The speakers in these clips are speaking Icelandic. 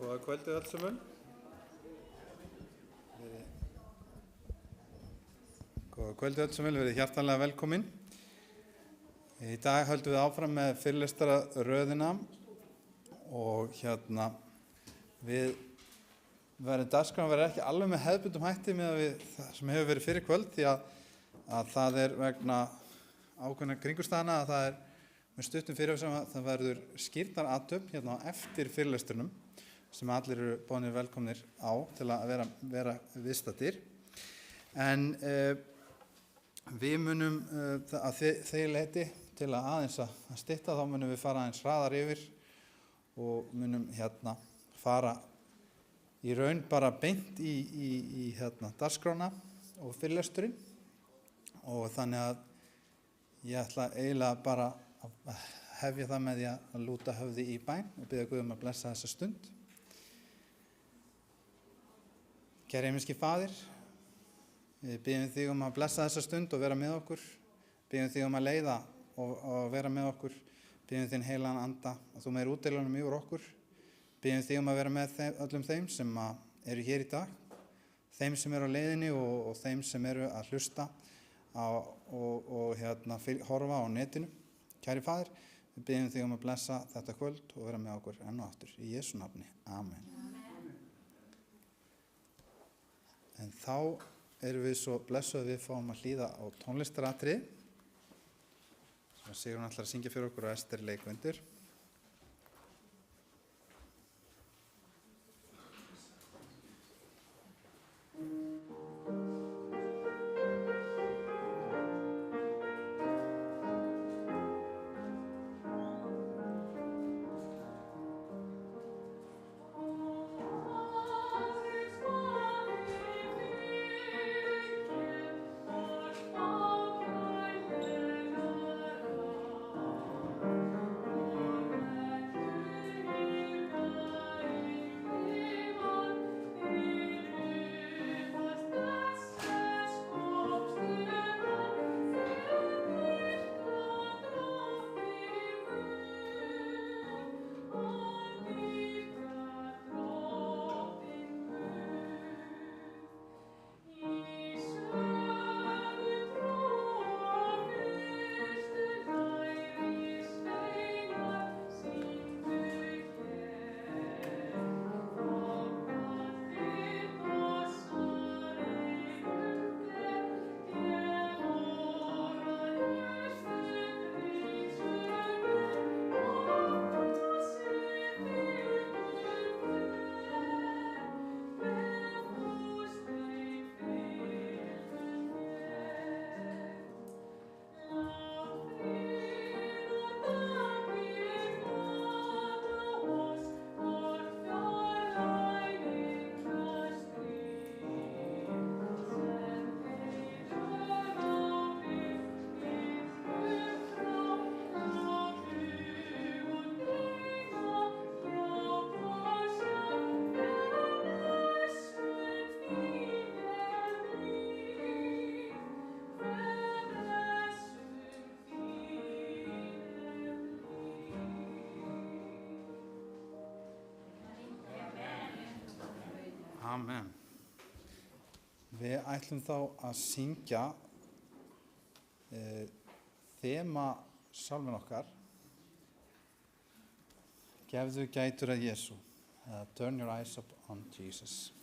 Góða kvöldið öll saman. Góða kvöldið öll saman, verið hjartanlega velkomin. Í dag höldum við áfram með fyrirlestararöðina og dagskráin verður ekki alveg með hefðbundum hætti með það sem hefur verið fyrir kvöld því að það er vegna ákveðna kringumstæðna að það er með stuttum fyrir sem að það verður skírnarathöfn á eftir fyrirlesturnum sem allir eru boðnir velkomnir á til að vera viðstaddir. En við munum að þeir leiti til að aðeins að stytta, þá munum við fara aðeins hraðar yfir og munum fara í raun bara beint í dagskrána og fyrirlesturinn, og þannig að ég ætla eiginlega bara að hefja það með því að lúta höfði í bæn og biðja Guð að blessa þessa stund. Kæri himneski Faðir, við biðjum þig að blessa þessa stund og vera með okkur, biðjum þig að leiða og vera með okkur, biðjum þinn heilagan anda að þú meir útdeilunum yfir okkur, biðjum þig að vera með öllum þeim sem eru hér í dag, þeim sem eru á leiðinni og þeim sem eru að hlusta og horfa á netinu. Kæri Faðir, við biðjum þig að blessa þetta kvöld og vera með okkur enn og aftur. Í Jesú nafni. Amen. En þá erum við svo blessuð að við fáum að hlýða á tónlistaratriði. Sigrún ætlar að syngja fyrir okkur og Ester leika undir. Amen. Við ætlum þá að syngja þema sálminn okkar, Gefðu gætur að Jesú, Turn your eyes up on Jesus. Amen.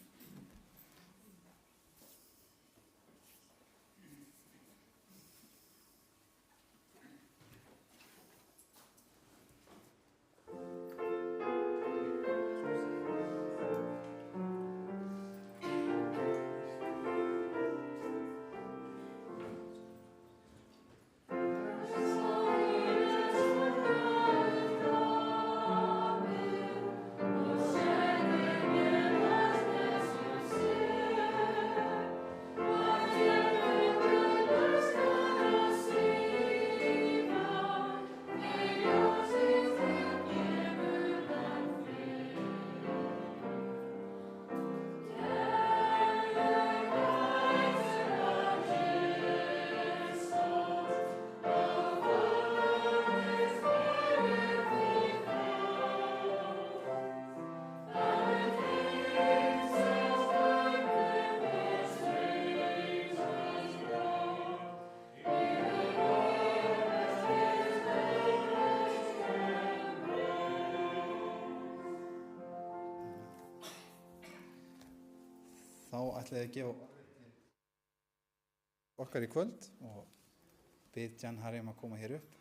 þá ætla ég að gefa okkar í kvöld og bið Jan Harry að koma hér upp.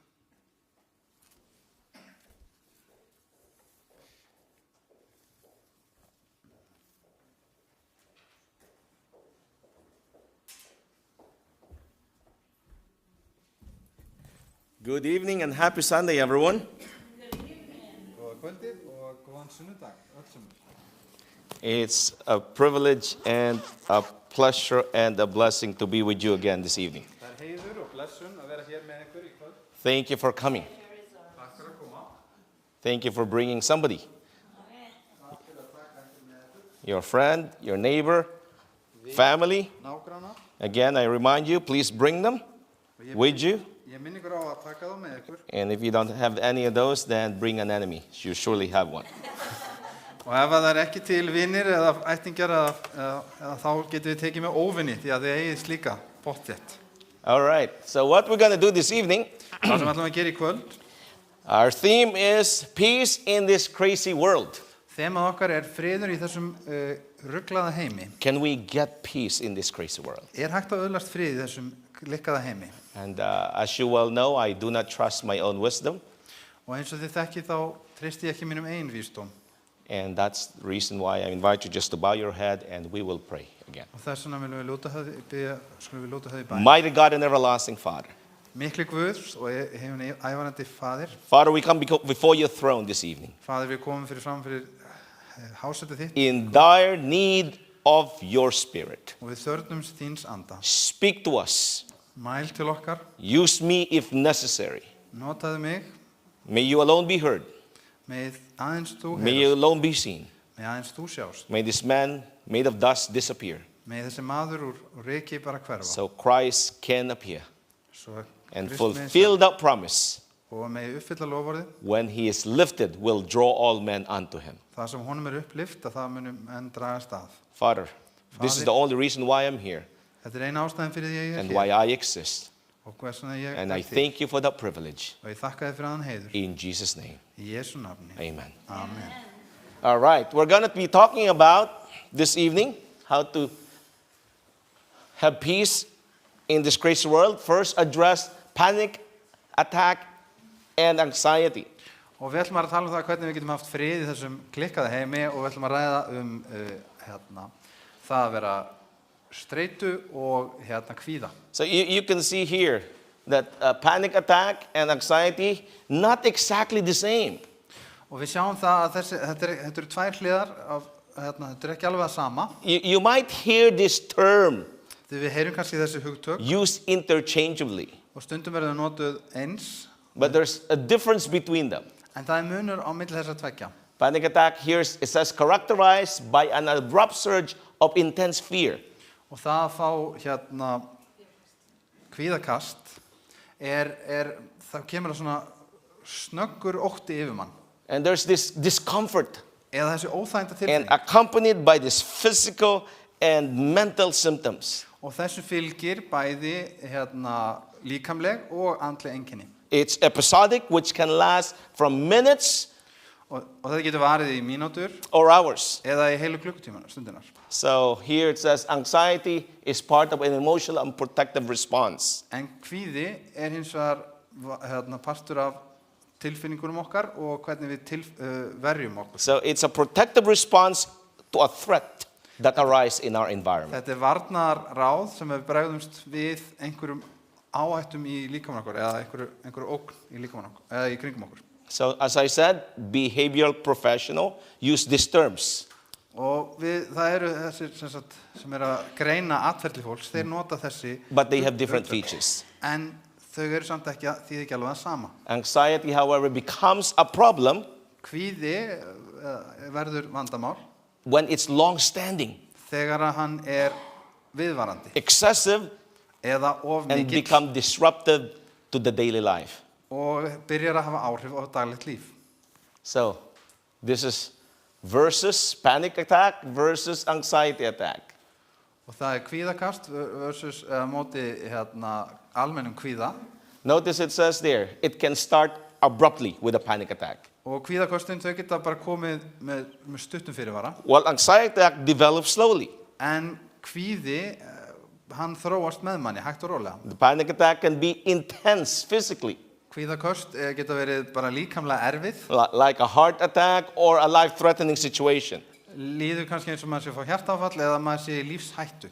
Good evening and happy Sunday, everyone. Góða kvöldið og góðan sunnudag, öllum. It's a privilege and a pleasure and a blessing to be with you again this evening. Það heiður og blessun að vera hér með ykkur í kvöld. Thank you for coming. Takk fyrir að koma. Thank you for bringing somebody. Takk fyrir að taka ykkur með ykkur. Your friend, your neighbor, family. Nágrannar. Again, I remind you, please bring them with you. Ég minn ykkur á að taka þá með ykkur. And if you don't have any of those, then bring an enemy. You surely have one. Og ef það er ekki til vinir eða ættingjar eða þá getum við tekið með óvinni því að þið eigið slíka pottþétt. All right. So what we're going to do this evening, Það sem ætlum að gera í kvöld, our theme is peace in this crazy world. þemað okkar er friður í þessum ruglaða heimi. Can we get peace in this crazy world? Er hægt að öðlast frið í þessum klikkaða heimi? And as you well know, I do not trust my own wisdom. Og eins og þið þekkið þá treysti ég ekki mínum eigin vísdóm. And that's the reason why I invite you just to bow your head and we will pray again. Og þess vegna viljum við lúta höfði bæn. Mighty God and everlasting Father. Mikli Guðs og hefum ævarandi Faðir. Father, we come before your throne this evening Faðir, við komum fram fyrir hásætið þitt in dire need of your spirit. og við þörfnumst þíns anda. Speak to us. Mæl til okkar, Use me if necessary. notaðu mig, May you alone be heard. með aðeins þú May you heyrast, alone be seen. með aðeins þú sjást. May this man made of dust disappear Með þessi maður úr reki bara hverfa. so Christ can appear Svo and Kristi megi fulfill that promise. og megi uppfylla loforðið. When he is lifted, will draw all men unto him. Það sem honum er upplift að það munum enn dragast af. Father, this is the only reason why I'm here Þetta er eina ástæðin fyrir því að ég and er why hér I exist. og hvers vegna ég And er I til. thank you for that privilege. Og ég þakka þið fyrir aðan heiður. In Jesus' name, Í Jesu nafni. amen. Amen. All right, we're going to be talking about this evening how to have peace in this crazy world. First, address panic, attack, and anxiety. Og við ætlum að tala um það hvernig við getum haft frið í þessum klikkaða heimi og við ætlum að ræða það að vera streitu og kvíða. So you can see here that panic attack and anxiety, not exactly the same. Og við sjáum það að þetta eru tvær hliðar af, þetta er ekki alveg það sama. You might hear this term Því við heyrum kannski þessi hugtök used interchangeably, og stundum verður það notuð eins, but there's a difference between them. en það er munur á milli þessar tveggja. Panic attack here, it says, characterized by an abrupt surge of intense fear. Og það að fá kvíðakast það kemur að svona snöggur ótti yfir mann. And there's this discomfort Eða þessi óþæginda and tilfinning. accompanied by this physical and mental symptoms. Og þessu fylgir bæði líkamleg og andleg einkenni. It's episodic, which can last from minutes Og þetta getur varið í mínútur or hours. eða í heilu klukkutímanar, stundinar. So here it says anxiety is part of an emotional and protective response. En kvíði er hins vegar partur af tilfinningunum okkar og hvernig við verjum okkur. So it's a protective response to a threat that arises in our environment. Þetta er varnarráð sem við bregðumst við einhverjum áhættum í líkamann okkur eða einhverju ógn í líkamann okkur eða í kringum okkur. So as I said, behavioral professional use these terms. Og það eru þessir sem að greina atferli fólks, þeir nota þessi But they have different hugtök. features. En þau eru samt ekki alveg það sama. Anxiety, however, becomes a problem Kvíði verður vandamál when it's long-standing, þegar að hann er viðvarandi excessive, eða of and mikill become disruptive to the daily life. og byrjar að hafa áhrif á daglegt líf. So this is versus panic attack versus anxiety attack. Og það er kvíðakast versus móti almennum kvíða. Notice it says there, it can start abruptly with a panic attack. Og kvíðakostin þau geta bara komið með stuttum fyrirvara. While anxiety attack develops slowly. En kvíði, hann þróast með manni, hægt og rólega. The panic attack can be intense physically, Kvíðaköst geta verið bara líkamlega erfið, like a heart attack or a life-threatening situation. líður kannski eins og maður sé að fá hjartaáfall eða maður sé í lífshættu.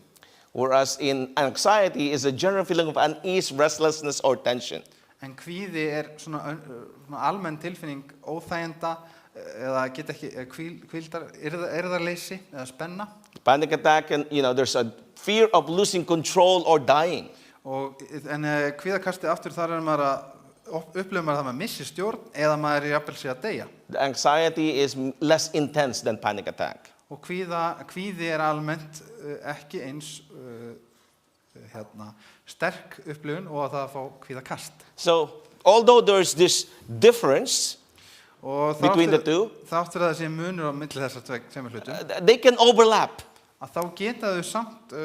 Whereas in anxiety is a general feeling of unease, restlessness, or tension. En kvíði svona almenn tilfinning óþæginda eða geta ekki hvíldar, eirðarleysi eða spenna. Panic attack, and there's a fear of losing control or dying. En kvíðakasti aftur þar maður að upplifir maður það maður missi stjórn eða maður jafnvel sé að deyja. The anxiety is less intense than panic attack. Og kvíði almennt ekki eins sterk upplifun og að það fá kvíðakast. So, although there's this difference between the two, þáttur að það sé munur á milli þessar tveimur hlutum, they can overlap, að þá geta þau samt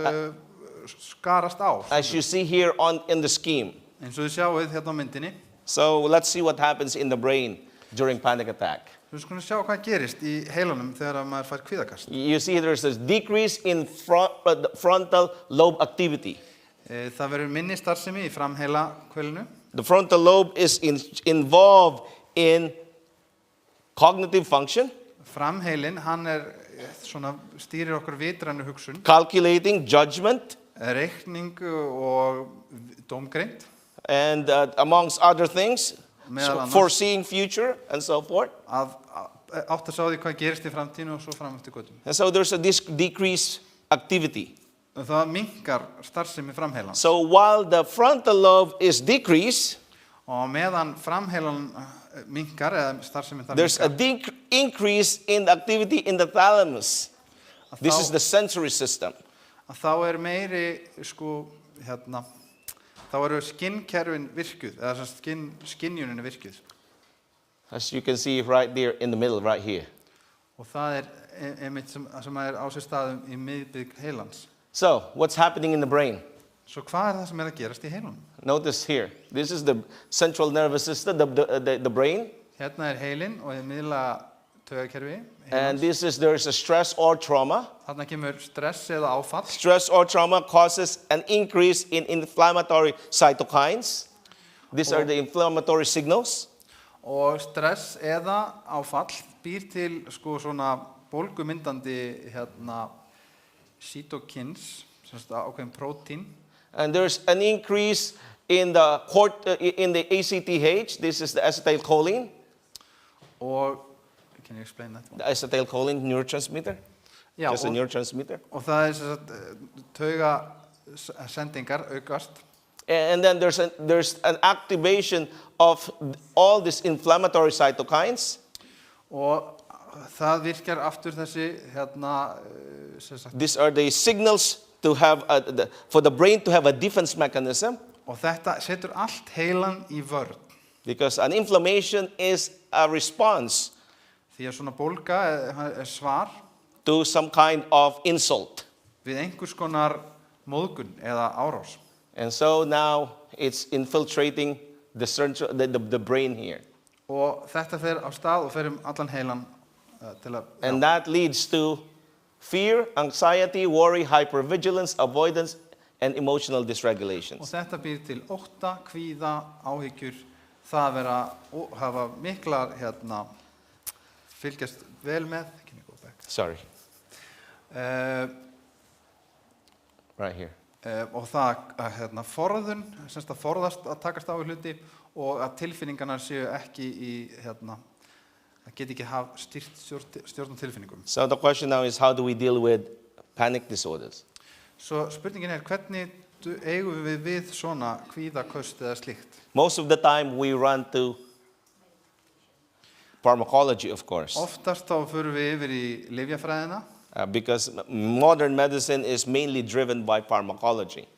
skarast á. as you see here in the scheme. Eins og þið sjáuð hérna á myndinni. So, let's see what happens in the brain during panic attack. Við skulum sjá hvað gerist í heilanum þegar maður fær kvíðakast. You see there's a decrease in frontal lobe activity. Það verður minni starfsemi í framheila hvölinu. The frontal lobe is involved in cognitive function, Framheilin, hann svona stýrir okkur vitrænu hugsun, calculating, judgment, reikning og dómgreind, and amongst other things, Meðal annars. foreseeing future and so forth. að átta sá því hvað gerist í framtíðinu og svo fram eftir götum. And so there's a decreased activity. Það minnkar starfsemi framheilan. So while the frontal lobe is decreased, Og meðan framheilan minnkar eða starfsemi þar there's a minnkar, increase in the activity in the thalamus. að This þá- is the sensory system. að þá meiri þá eru skinnkerfin virkuð eða skynjunin virkuð. As you can see right there in the middle, right here. Og það einmitt sem á sér staðum í miðbik heilans. So what's happening in the brain? Svo hvað það sem að gerast í heilanum? Notice here. This is the central nervous system, the brain. Hérna heilin og miðla taugakerfi And heilans. there is a stress or trauma. Þarna kemur stress eða áfall. Stress or trauma causes an increase in inflammatory cytokines. These are the inflammatory signals. Og stress eða áfall býr til svona bólgumyndandi cytokines, ákveðin prótín. And there's an increase in the ACTH. This is the acetylcholine. Og can you explain that one? The acetylcholine neurotransmitter. Já, Just a neurotransmitter. og það taugasendingar aukast. And then there's an activation of all these inflammatory cytokines. Og það virkar aftur þessi These are the signals to have for the brain to have a defense mechanism, og þetta setur allt heilan í vörn. because an inflammation is a response Því að svona bólga svar to some kind of insult. við einhvers konar móðgun eða árás. And so now it's infiltrating the brain here. Og þetta fer á stað og fer allan heilan til að And that leads to fear, anxiety, worry, hypervigilance, avoidance, and emotional og dysregulations. þetta býr til ótta, kvíða, áhyggjur, það vera hafa miklar fylgjast vel með. Can you go back? Sorry, right here. Og það að forðun, semst að forðast að takast á við hluti og að tilfinningarnar séu ekki í að geti ekki hafa stjórn á tilfinningum. So the question now is, how do we deal with panic disorders? Svo spurningin hvernig eigum við svona kvíðaköst eða slíkt? Most of the time we run to pharmacology, of course, Oftast þá förum við yfir í lyfjafræðina because modern medicine is mainly driven by pharmacology.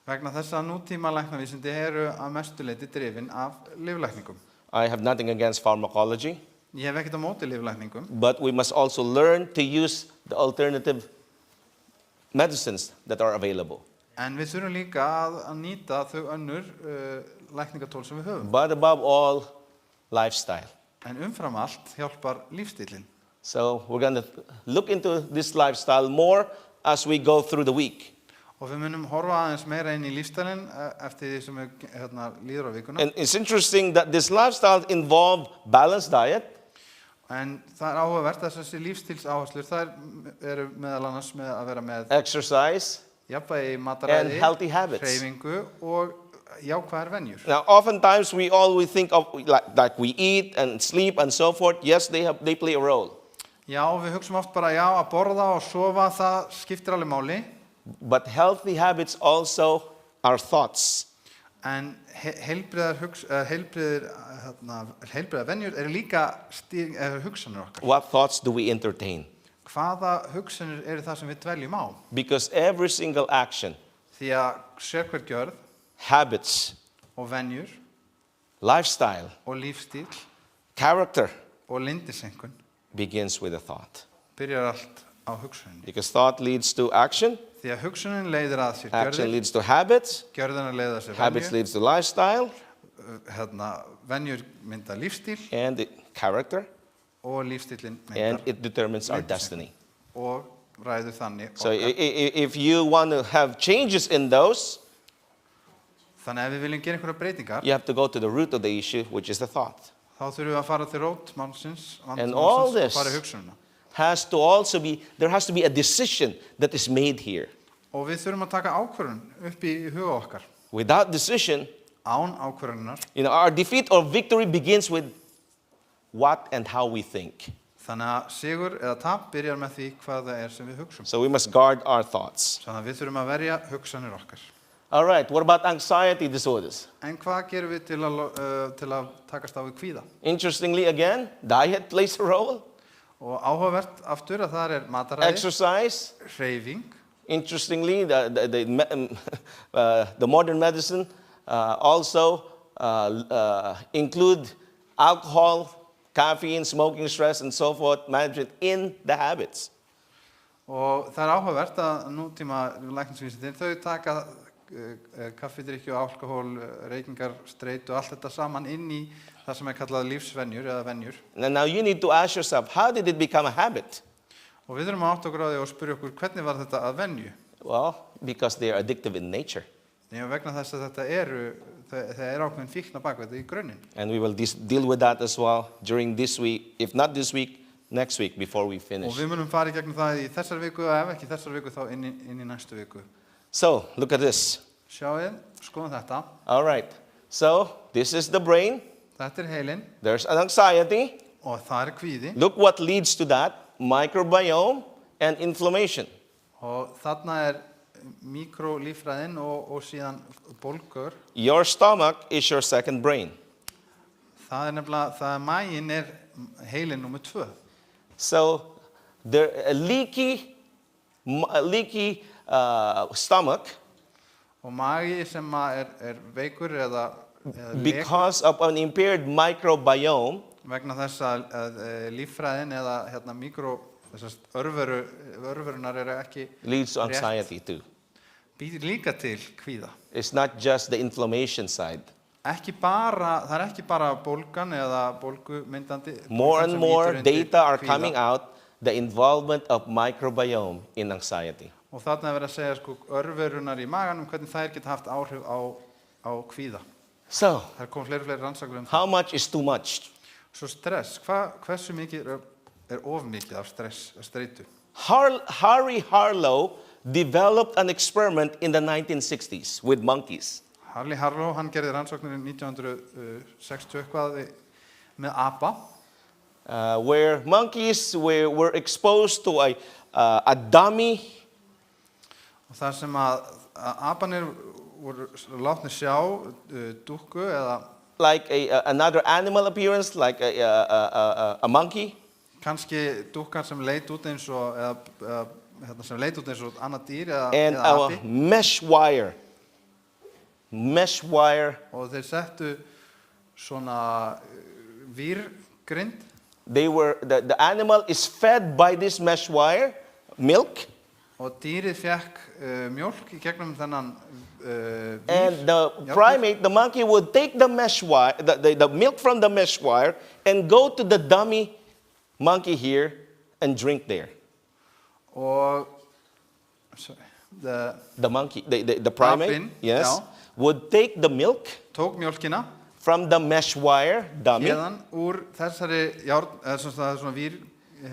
vegna þess að nútíma læknavísindi eru að mestu leyti drifin af lyflækningum. I have nothing against pharmacology, Ég hef ekkert á móti lyflækningum, but we must also learn to use the alternative medicines that are available. en við þurfum líka að nýta þau önnur lækningatól sem við höfum. But above all, lifestyle. En umfram allt hjálpar lífstílinn. So we're going to look into this lifestyle more as we go through the week. Og við munum horfa aðeins meira inn í lífstælinn eftir því sem við líður á vikuna. And it's interesting that this lifestyle involve balanced diet, En það áhugavert að þessi lífstílsáherslur, þær eru meðal annars með að vera með exercise, jafnvægi í and mataræði, healthy habits. hreyfingu og jákvæðar venjur. Now, oftentimes we always think of like we eat and sleep and so forth. Yes, they play a role. Já, við hugsum oft bara já, að borða og sofa, það skiptir alveg máli. But healthy habits also are thoughts. En heilbrigðar venjur eru líka hugsanir okkar. What thoughts do we entertain? Hvaða hugsanir eru það sem við dveljum á? Because every single action, Því að sérhver gjörð habits, og venjur lifestyle, og lífstíl character og lindisenkun begins with a thought. byrjar allt á hugsuninni. Because thought leads to action, Því að hugsunin leiðir að sér action gjörðir, leads to habits, gjörðina leiðir að sér habits venjur, leads to lifestyle, venjur mynda lífstíl and the character, og lífstílinn and myndar it determines our lindisenkun. destiny. Og ræður þannig So okkar. if you want to have changes in those, Þannig að ef við viljum gera einhverja breytingar, you have to go to the root of the issue, which is the thought. þá þurfum við að fara til rót málsins, And all vandamálsins og this fara í hugsunina. has to also be, there has to be a decision that is made here. Og við þurfum að taka ákvörðun upp í huga okkar. Without decision, Án ákvörðunar, our defeat or victory begins with what and how we think. þannig að sigur eða tap byrjar með því hvað það er sem við hugsum. So we must guard our thoughts. Þannig að við þurfum að verja hugsanir okkar. All right, what about anxiety disorders? En hvað gerum við til að takast á við kvíða? Interestingly, again, diet plays a role, Og áhugavert aftur að það er mataræði, exercise. hreyfing. Interestingly, the modern medicine also include alcohol, caffeine, smoking, stress, and so forth, management in the habits. Og það er áhugavert að nútíma læknisvísindin, þau taka kaffidrykki og alkohól, reykingar, streitu og allt þetta saman inn í það sem er kallað lífsvenjur eða venjur. And now you need to ask yourself, how did it become a habit? Og við þurfum að átta okkur á því og spyrja okkur hvernig var þetta að venju? Well, because they are addictive in nature. Því vegna þess að þetta það er ákveðin fíkn á bakvið þetta í grunninn. And we will deal with that as well during this week, if not this week, next week before we Og finish. við munum fara í gegnum það í þessar viku og ef ekki þessar viku þá inn í næstu viku. So, look at this. Sjáið, skoðum þetta. All right. So, this is the brain. Þetta er heilinn There's an anxiety. og það er kvíði Look what leads to that. Microbiome and inflammation. og þarna er mikrolíffræðin og síðan bólgur. Your stomach is your second brain. Það er nefnilega, maginn er heilinn nummer 2. So, a leaky stomach Og magi sem er veikur eða lekur because of an impaired microbiome vegna þess að líffræðin eða þessast örverunar eru ekki leads to anxiety too. býr líka til kvíða. It's not just the inflammation side. Það er ekki bara bólgan eða bólgumyndandi. More bólgan and sem more ýtir undir data are kvíða. coming out the involvement of microbiome in anxiety. Og þarna er verið að segja örverunar í maganum hvernig þær geta haft áhrif á kvíða. So, Það kom fleiri rannsóknir það. how much is too much? Svo stress, hversu mikið er of mikið af streitu? Harry Harlow developed an experiment in the 1960s with monkeys. Harley Harlow, hann gerði rannsóknir í 1960 eitthvað með apa. Where monkeys were exposed to a dummy Og það sem að aparnir voru látnir sjá dúkku eða like another animal appearance, like a monkey, kannski dúkkan sem leit út eins og annað dýr and eða a api. mesh wire. Og þeir settu svona vírgrind. The animal is fed by this mesh wire, milk, Og dýrið fekk mjólk í gegnum þennan and the primate, the monkey, would take the mesh wire, the milk from the mesh wire, and go to the dummy monkey here and drink there. Og sorry, the monkey, the primate, Apinn, yes, já. would take the milk tók mjólkina from the mesh wire dummy hérðan úr þessari járn, það er svona vír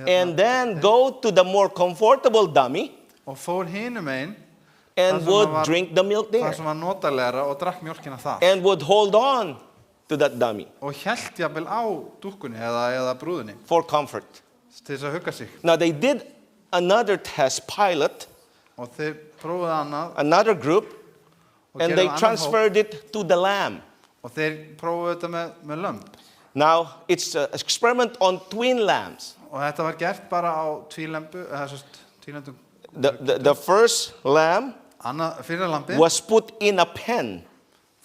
and then go to the more comfortable dummy og fór hinum einn and þar sem would var- drink the milk there það sem var notalegra og drakk mjólkina þar and would hold on to that dummy og hélt jafnvel á dúkkunni eða brúðunni for comfort. til þess að hugga sig Now they did another test pilot, og þeir prófuðu annað another group, og and gerðu they annan hóp transferred it to the lamb. og þeir prófuðu þetta með lömb Now it's an experiment on twin lambs. og þetta var gert bara á tvílembu eða tvílembum The first lamb annað fyrir lambi was put in a pen,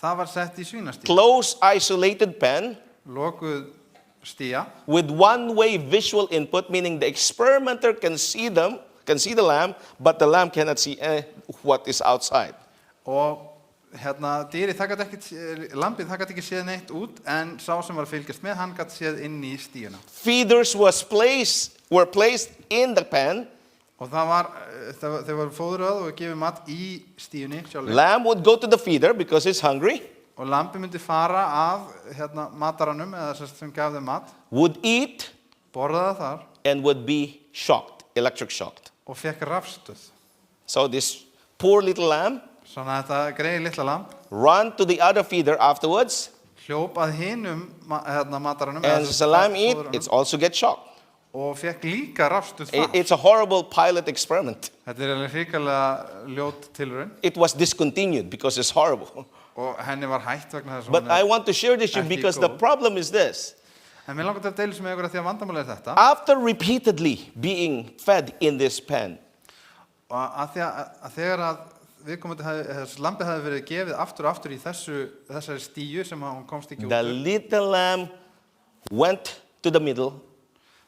það var sett í svínastíl close isolated pen lokuð stíja with one-way visual input, meaning the experimenter can see the lamb, but the lamb cannot see what is outside. og dýrið það gat ekki lambið það gat ekki séð neitt út en sá sem var að fylgjast með hann gat séð inn í stíuna Feeders were placed in the pen. og þeir voru fóðröð og gefið mat í stíunni sjálfur Lamb would go to the feeder because it's hungry, og lambi myndi fara að mataranum eða sem gaf þeim mat would eat, borðaði þar and would be shocked, electric shocked. og fekk rafstuð So this poor little lamb svona þetta greiði litla lamb ran to the other feeder afterwards, hljóp að hinum mataranum and as the lamb eat, it also gets shocked. og fekk líka rafstuð þar It's a horrible pilot experiment. þetta alveg hrikalega ljót tilraun It was discontinued because it's horrible. og henni var hætt vegna þess að But hún I want to share this with you Ekki because the góð. problem is this. en mér langar til að deila sem með ykkur að því að vandamálið þetta After repeatedly being fed in this pen, og að þegar að lambi hefði verið gefið aftur og aftur í þessari stíu sem hún komst ekki the út úr, little lamb went to the middle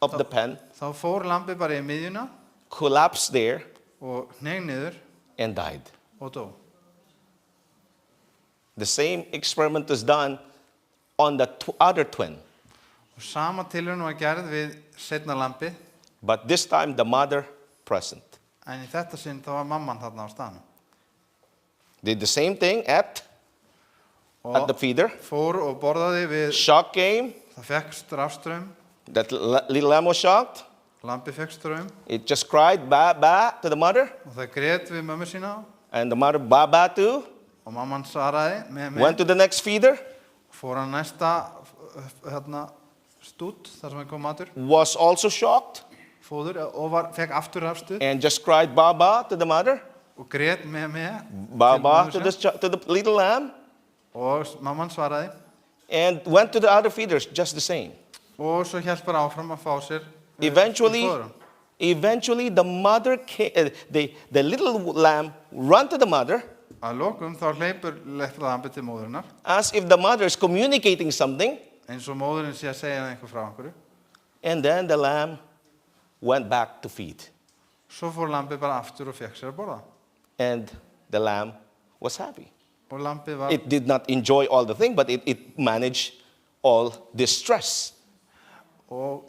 of the pen, þá fór lambi bara í miðjuna collapsed there, og hneig niður and died. og dó The same experiment was done on the other twin, og sama tilraun var gerð við seinna lambi but this time the mother present. en í þetta sinn þá var mamman þarna á staðnum Did the same thing at the og feeder. fór og borðaði við Shock came, það fekk rafstraum that little lamb was shocked. lambi fekk straum It just cried ba ba to the mother, og það grét við mömmu sína and the mother ba ba too. og mamman svaraði með Went to the next feeder, fór hann næsta stút þar sem kom matur was also shocked, fóður og fekk aftur rafstuð and just cried ba ba to the mother, og grét með ba til ba mömmu to sinnar. to the little lamb, og mamman svaraði and went to the other feeders just the same. og svo hélt bara áfram að fá sér Eventually, fóðrun. eventually the mother came, the little lamb run to the mother að lokum þá hleypur litla lambi til móðurinnar as if the mother is communicating something, eins og móðurinn sé að segja einhver frá einhverju and then the lamb went back to feed, svo fór lambi bara aftur og fekk sér að borða and the lamb was happy. og lambi var It did not enjoy all the thing, but it managed all this stress. og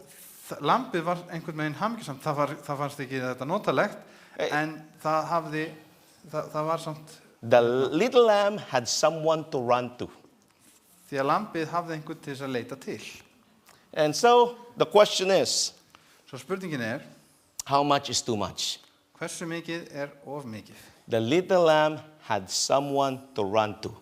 lambi var einhvern veginn hamingjusamt það fannst ekki þetta notalegt en það var samt The little lamb had someone to run to. því að lambið hafði einhvern til þess að leita til And so the question is, svo spurningin er how much is too much? hversu mikið of mikið The little lamb had someone to run to,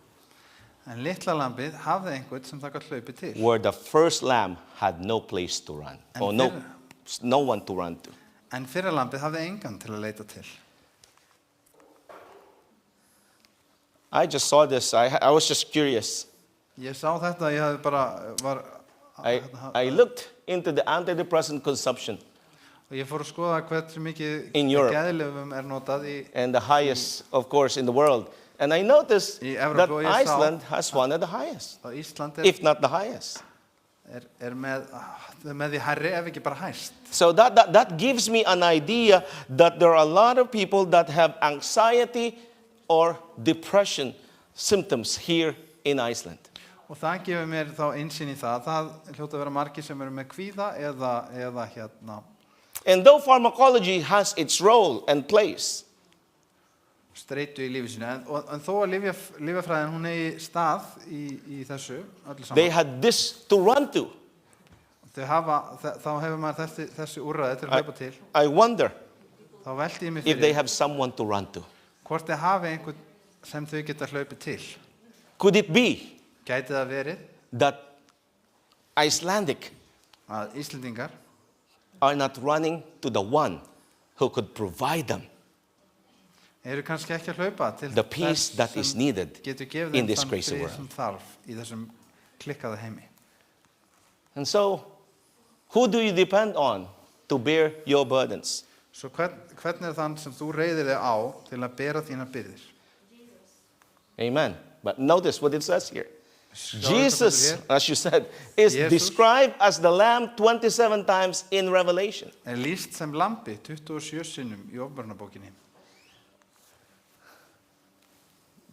en litla lambið hafði einhvern sem það gat hlaupið til where the first lamb had no place to run, And or no one to run to. en fyrra lambið hafði engan til að leita til I just saw this. I was just curious. ég sá þetta ég hafði bara I looked into the antidepressant consumption og ég fór að skoða hversu mikið In Europe. geðlyfum notað í and the highest, of course, in the world. And I noticed Í that Evrópu og ég sá- Iceland has one of the highest, að Ísland if not the highest. með því hærri ef ekki bara hæst So that gives me an idea that there are a lot of people that have anxiety or depression symptoms here in Iceland. og það gefur mér þá innsýn í það hljóta að vera margir sem eru með kvíða eða And though pharmacology has its role and place, streitu í lífi sínu. En þó að lyfjafræðin hún eigi stað í þessu öllu they saman. had this to run to. Þá hefur maður þessi úrræði til að hlaupa til. I wonder Þá velti ég mig if they fyrir have someone to run to. hvort þið hafi einhvern sem þau geta hlaupið til. Could it be Gæti það verið that Icelandic að Íslendingar are not running to the one who could provide them eru kannski ekki að hlaupa til the peace that is needed getur gefið in þeim this þann crazy frið world? sem þarf í þessum klikkaða heimi. And so, who do you depend on to bear your burdens? Svo hvernig þann sem þú reiðir þig á til að bera þínar byrðir? Amen. But notice what it says here. Sjáðu hvað Jesus, stendur hér. as you said, is Jesus. described as the lamb 27 times in Revelation. Lýst sem lambi 27 sinnum í Ofnbarnabókinni.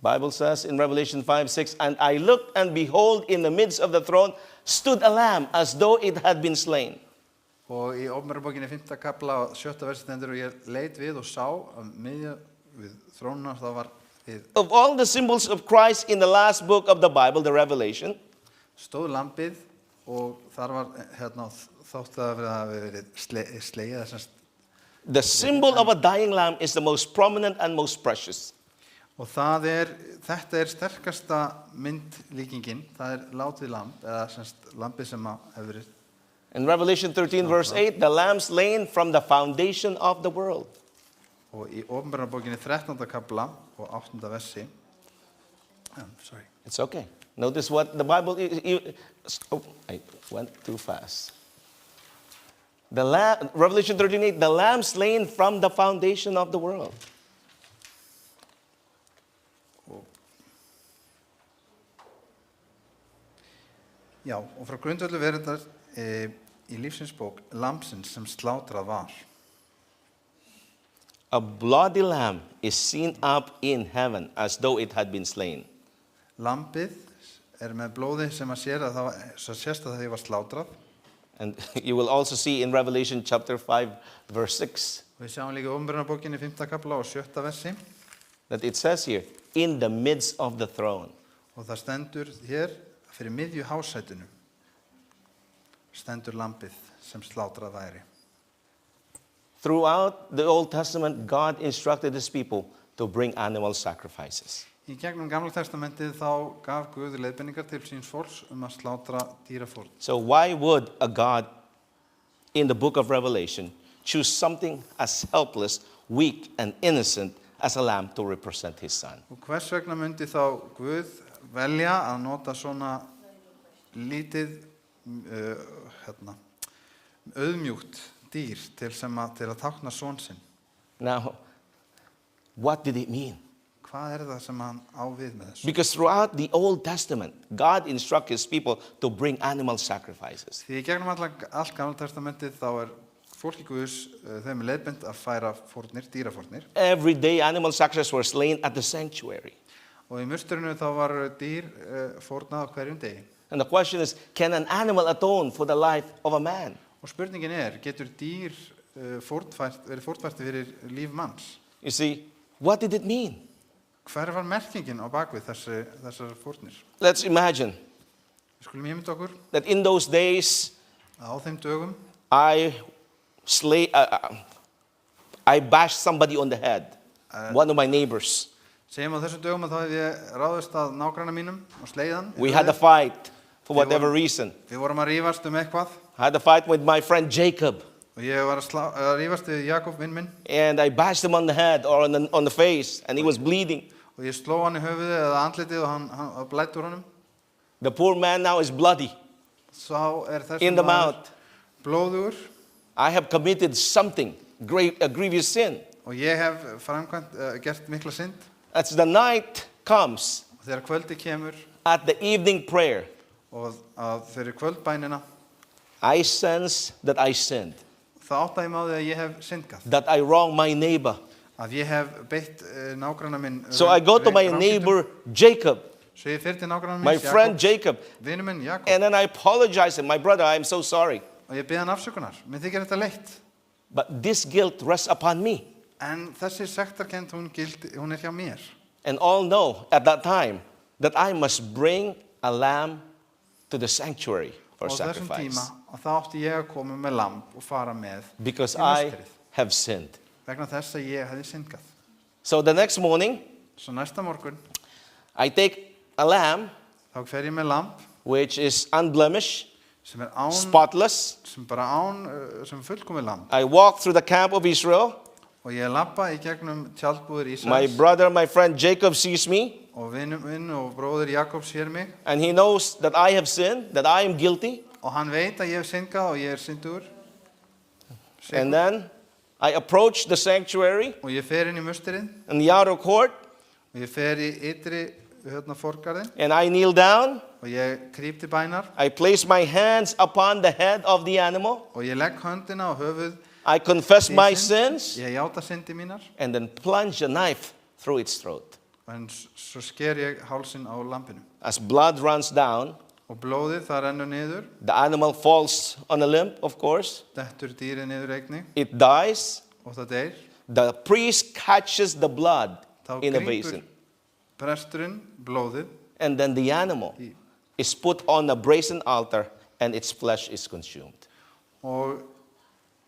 Bible says in Revelation 5:6, and I looked and behold in the midst of the throne stood a lamb as though it had been slain. Og í Ofnbarnabókinni 5. kapla 7. versi stendur og ég leit við og sá að miðja við þrónuna þá var við Of all the symbols of Christ in the last book of the Bible, the Revelation, stóð lambið og þar var þótt að það hafi verið slegið þessast. the symbol of a dying lamb is the most prominent and most precious. Og þetta er sterkasta myndlíkingin, það látið lamb, eða lambið sem hefur verið. In Revelation 13 verse 8, the lamb slain from the foundation of the world. Og í Ofnbarnabókinni 13. kapla og 8. versi, sorry. It's okay. Notice what the Bible, oh, I went too fast. Revelation 13:8, the lamb slain from the foundation of the world. Já, og frá grundvöldu verðar í lífsins bók, lambsins sem slátrað var. A bloody lamb is seen up in heaven as though it had been slain. Lambið með blóði sem sést að það var slátrað. And you will also see in Revelation chapter 5 verse 6 Og við sjáum líka í Ofnbarnabókinni 5. kapla og 7. versi. that it says here, in the midst of the throne. Og það stendur hér fyrir miðju hásætinu. Stendur lambið sem slátrað væri. Throughout the Old Testament, God instructed his people to bring animal sacrifices. Í gegnum Gamla testamentið þá gaf Guð leiðbeiningar til síns fólks að slátra dýrafórn. So why would a God in the book of Revelation choose something as helpless, weak, and innocent as a lamb to represent his son? Og hvers vegna myndi þá Guð velja að nota svona lítið auðmjúkt dýr til að tákna son sinn? Now, what did it mean? Hvað það sem hann á við með þessu? Because throughout the Old Testament, God instructed his people to bring animal sacrifices. Því í gegnum allt Gamla testamentið þá fólki Guðs þeim leiðbeint að færa fórnir, dýrafórnir. Every day animal sacrifices were slain at the sanctuary. Og í musturinu þá var dýr fórnað á hverjum degi. And the question is, can an animal atone for the life of a man? Og spurningin getur dýr verið fórnfært fyrir líf manns? You see, what did it mean? Hver var merkingin á bakvið þessar fórnir? Let's imagine Við skulum ímynda okkur that in those days, á þeim dögum I bashed somebody on the head, one of my neighbors. Segjum á þessum dögum að þá hef ég ráðist að nágranna mínum og slegið hann. We had a fight for whatever reason. Við vorum að rífast eitthvað. I had a fight with my friend Jacob. Og ég var að rífast við Jakob vinn minn. And I bashed him on the head or on the face, and he was bleeding. Og ég sló hann í höfuðið eða andlitið og hann blæddi úr honum. The poor man now is bloody Sá þessi in the mouth. Blóðugur. I have committed something, a grievous sin. Og ég hef gert mikla synd. As the night comes, Og þegar kvöldi kemur at the evening prayer, og fyrir kvöldbænina, I sense that I sinned, þá átta ég mig á því að ég hef syndgað. that I wronged my neighbor. Að ég hef beitt nágranna minn. So I go to my neighbor Jacob, Svo ég fyrir til nágranna my minn friend Jacob, vinur minn Jakob. and then I apologize to him, my brother, I am so sorry. Og ég bið hann afsökunar. Mér þykir þetta leitt. But this guilt rests upon me. En þessi sektarkennd, hún er hjá mér. And all know at that time that I must bring a lamb to the sanctuary for Og á þessum sacrifice tíma, og þá átti ég að koma með lamb og fara með because í I musterið. have sinned. Vegna þess að ég hefði syndgað. So the next morning, Svo næsta morgun, I take a lamb þá fer ég með lamb which is unblemished, sem er án, spotless. sem bara án, sem fullkomið lamb. I walk through the camp of Israel. Og ég labba í gegnum tjaldbúðir My Ísraels brother, my friend Jacob sees me, og vinn og bróðir Jakob sér mig and he knows that I have sinned, that I am guilty. og hann veit að ég hef syndgað og ég er syndur. And then I approach the sanctuary Og ég fer inn í musterið in the outer court, og ég fer í ytri forgarðin and I kneel down. og ég krýp til bænar I place my hands upon the head of the animal. og ég legg höndina á höfuð I confess my dýrsins. sins, Ég játa syndi mínar and then plunge a knife through its throat. en svo sker ég hálsinn á lambinu. As blood runs down, Og blóðið það rennur niður, the animal falls on a limb, of course. dettur dýrið niður einnig It dies. og það deyr. The priest catches the blood Þá in a grípur basin. presturinn blóðið And then the animal is put on a brazen altar and its flesh is consumed. og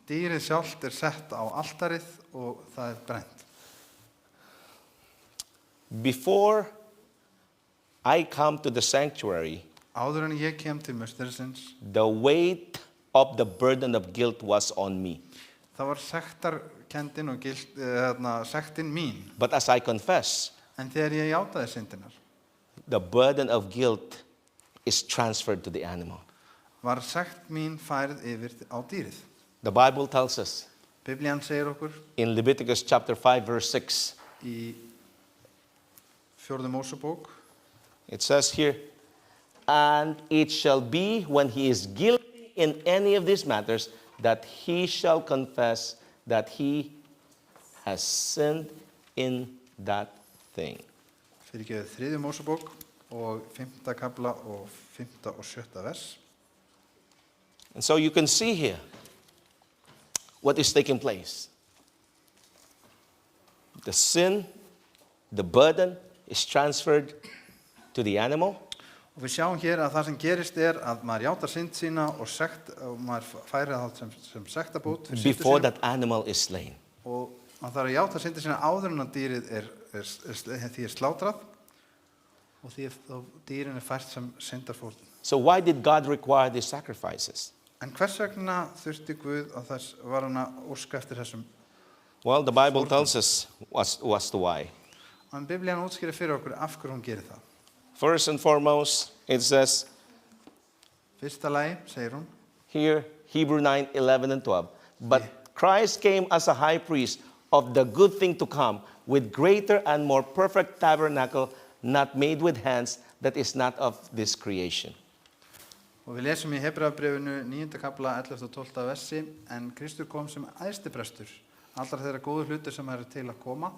dýrið sjálft er sett á altarið og það er brennt. Before I come to the sanctuary, Áður en ég kem til musterisins, the weight of the burden of guilt was on me. það var sektarkendin og sektin mín. But as I confess, En þegar ég játaði syndinar, the burden of guilt is transferred to the animal. var sekt mín færð yfir á dýrið. The Bible tells us Biblían segir okkur in Leviticus chapter 5 verse 6, í 4. Mósebók, it says here, and it shall be when he is guilty in any of these matters that he shall confess that he has sinned in that thing. fyrirgefið 3. Mósebók og 5. kapla og 5. og 7. vers. And so you can see here what is taking place. The sin, the burden is transferred to the animal. Og við sjáum hér að það sem gerist er að maður játar synd sína og maður færir það sem sektabót fyrir syndir Before sína. that animal is slain. Og maður þarf að játa syndi sína áður en að dýrið því er slátrað og því þá dýrin er fært sem syndarfórn. So why did God require these sacrifices? En hvers vegna þurfti Guð að þess var hann að óska eftir þessum? Well, the Bible tells us what's the why. En Biblían útskýrir fyrir okkur af hverju hún gerir það. First and foremost, it says Fyrsta lagi, segir hún, here, Hebrew 9, 11 and 12. But Christ came as a high priest of the good thing to come with greater and more perfect tabernacle, not made with hands, that is not of this creation. og við lesum í Hebreabréfinu 9. kapla 11. og 12. versi, en Kristur kom sem æðstiprestur, allra þeirra góðu hlutir sem eru til að koma,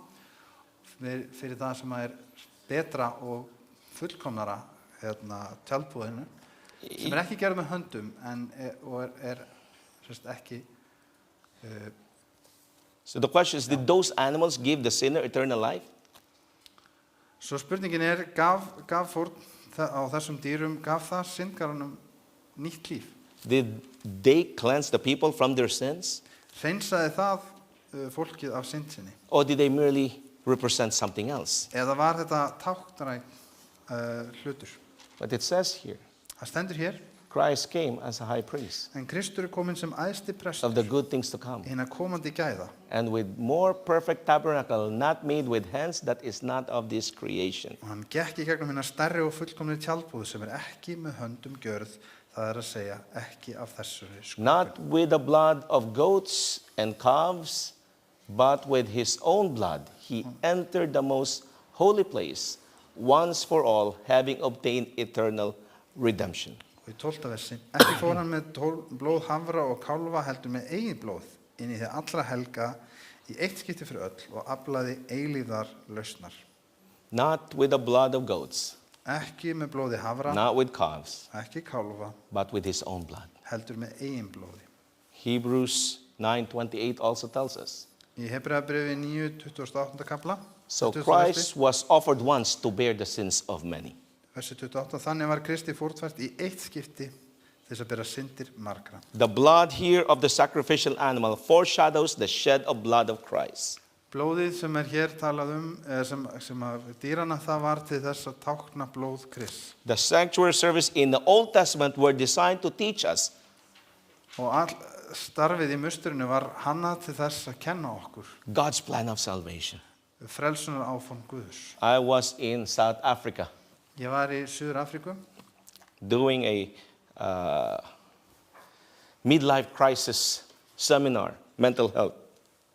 fyrir það sem er betra og fullkomnara tjaldbúðinu, sem er ekki gerð með höndum, og er ekki. So the question is, did those animals give the sinner eternal life? Svo spurningin er, gaf fórn á þessum dýrum, gaf það syndgaranum nýtt líf? Did they cleanse the people from their sins? Hreinsaði það fólkið af synd sinni? Or did they merely represent something else? Eða var þetta táknræn hlutur? But it says here, Það stendur hér, Christ came as a high priest en Kristur er kominn sem æðsti of the prestur good things to come, hina komandi gæða and with more perfect tabernacle, not made with hands, that is not of this creation. og hann gekk í gegnum hina stærri og fullkomni tjaldbúð sem er ekki með höndum gjörð, það er að segja ekki af þessari Not sköpun. with the blood of goats and calves, but with his own blood. He entered the most holy place once for all, having obtained eternal redemption. Og í 12. versi, ekki fór hann með blóð hafra og kálfa heldur með eigin blóð inn í því allra helga í eitt skipti fyrir öll og aflaði eilíðar lausnar. Not with the blood of goats, Ekki með blóði hafra, not with calves, ekki kálfa, but with his own blood. heldur með eigin blóði. Hebrews 9:28 also tells us, Í Hebreabréfi 9:28 kafla, So 20. Christ was offered once to bear the sins of many. versi 28, þannig var Kristi fórnfært í eitt skipti til þess að bera syndir margra. The blood here of the sacrificial animal foreshadows the shed of blood of Christ. Blóðið sem hér talað sem að dýrana, það var til þess að tákna blóð Krists. The sanctuary service in the Old Testament were designed to teach us Og all starfið í musturinu var hannað til þess að kenna okkur God's plan of salvation. frelsunar áform Guðs. I was in South Africa Ég var í Suður Afríku doing a midlife crisis seminar, mental health.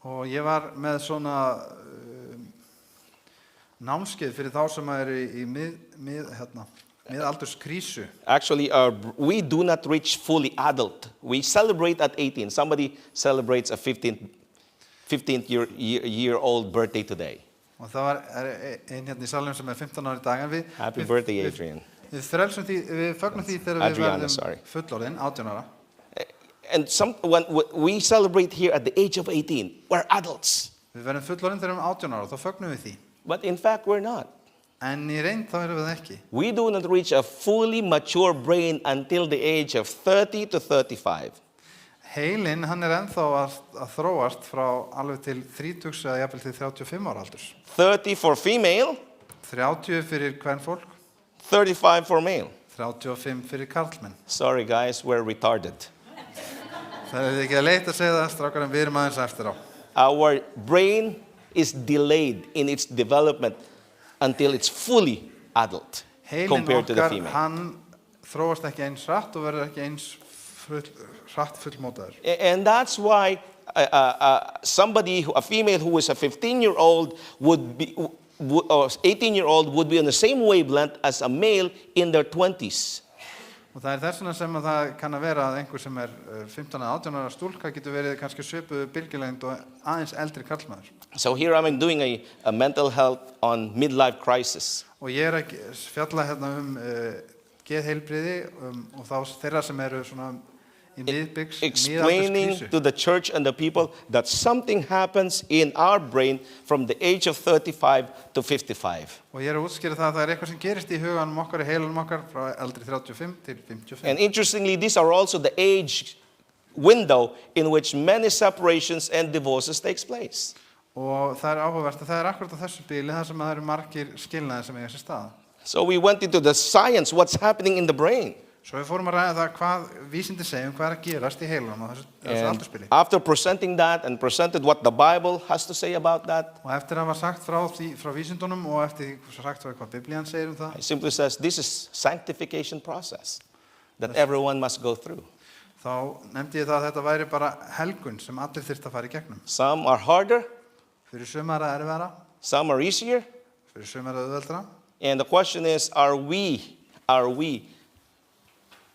og ég var með svona námskeið fyrir þá sem eru í miðaldurskrísu. Actually, we do not reach fully adult. We celebrate at 18. Somebody celebrates a 15-year-old birthday today. Og það var einn hérna í salnum sem 15 ára í dag. En Happy birthday, Adrian. Við fögnum því þegar við Adriana, verðum sorry. fullorðin, 18 ára. And when we celebrate here at the age of 18, we're adults. Við verðum fullorðin þegar við erum 18 ára, þá fögnum við því. But in fact, we're not. En í reynd þá erum við það ekki. We do not reach a fully mature brain until the age of 30 to 35. Heilinn, hann ennþá að þróast frá alveg til 30 eða jafnvel til 35 ára aldurs. 30 for female, 30 fyrir kvenfólk, 35 for male. 35 fyrir karlmenn. Sorry, guys, we're retarded. Það ekki að leita að segja það, strákar, en við erum aðeins eftir á. Our brain is delayed in its development until it's fully adult Heilinn compared to the okkar, female. hann þróast ekki eins hratt og verður ekki eins hratt fullmótaður. And that's why a female who is a 15-year-old would be, or 18-year-old would be on the same wavelength as a male in their 20s. Og það þess vegna sem að það kann að vera að einhver sem 15 eða 18 ára stúlka getur verið kannski svipuðu bylgjulengd og aðeins eldri karlmaður. So here I'm doing a mental health on midlife crisis. Og ég að fjalla hérna geðheilbrigði og þá þeirra sem eru svona í miðbyggs, Explaining miðaldurskrísu. to the church and the people that something happens in our brain from the age of 35 to 55. Og ég að útskýra það að það eitthvað sem gerist í huganum okkar, í heilanum okkar, frá eldri 35 til 55. And interestingly, these are also the age window in which many separations and divorces takes place. Og það áhugavert að það akkurat á þessu bíli þar sem það eru margir skilnaðir sem eiga sér stað. So we went into the science, what's happening in the brain. Svo við fórum að ræða það hvað vísindi segjum, hvað að gerast í heilanum á þessu aldurspili. After presenting that and presented what the Bible has to say about that, Og eftir að var sagt frá vísindunum og eftir því sagt hvað Biblían segir það, it simply says this is sanctification process that everyone must go through. þá nefndi ég það að þetta væri bara helgun sem allir þyrftu að fara í gegnum. Some are harder, Fyrir sumar að erfiðara, some are easier. fyrir sumar að auðveldara. And the question is, are we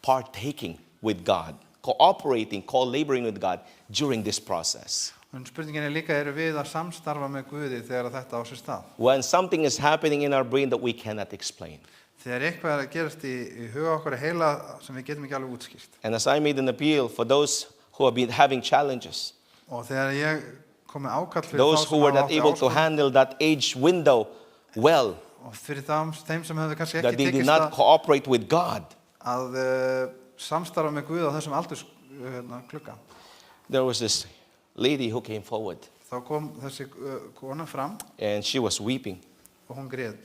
partaking with God, cooperating, co-laboring with God during this process? En spurningin líka, eru við að samstarfa með Guði þegar þetta á sér stað? When something is happening in our brain that we cannot explain. Þegar eitthvað að gerast í huga okkar heila sem við getum ekki alveg útskýrt. And as I made an appeal for those who have been having challenges, Og þegar ég kom með ákall fyrir those þá who sem were hafa not átt able to áskorun, handle that age window well, og fyrir þeim sem hefðu kannski that ekki they did tekist not cooperate with God, að samstarfa með Guð á þessum klukka. there was this lady who came forward Þá kom þessi kona fram and she was weeping. og hún grét.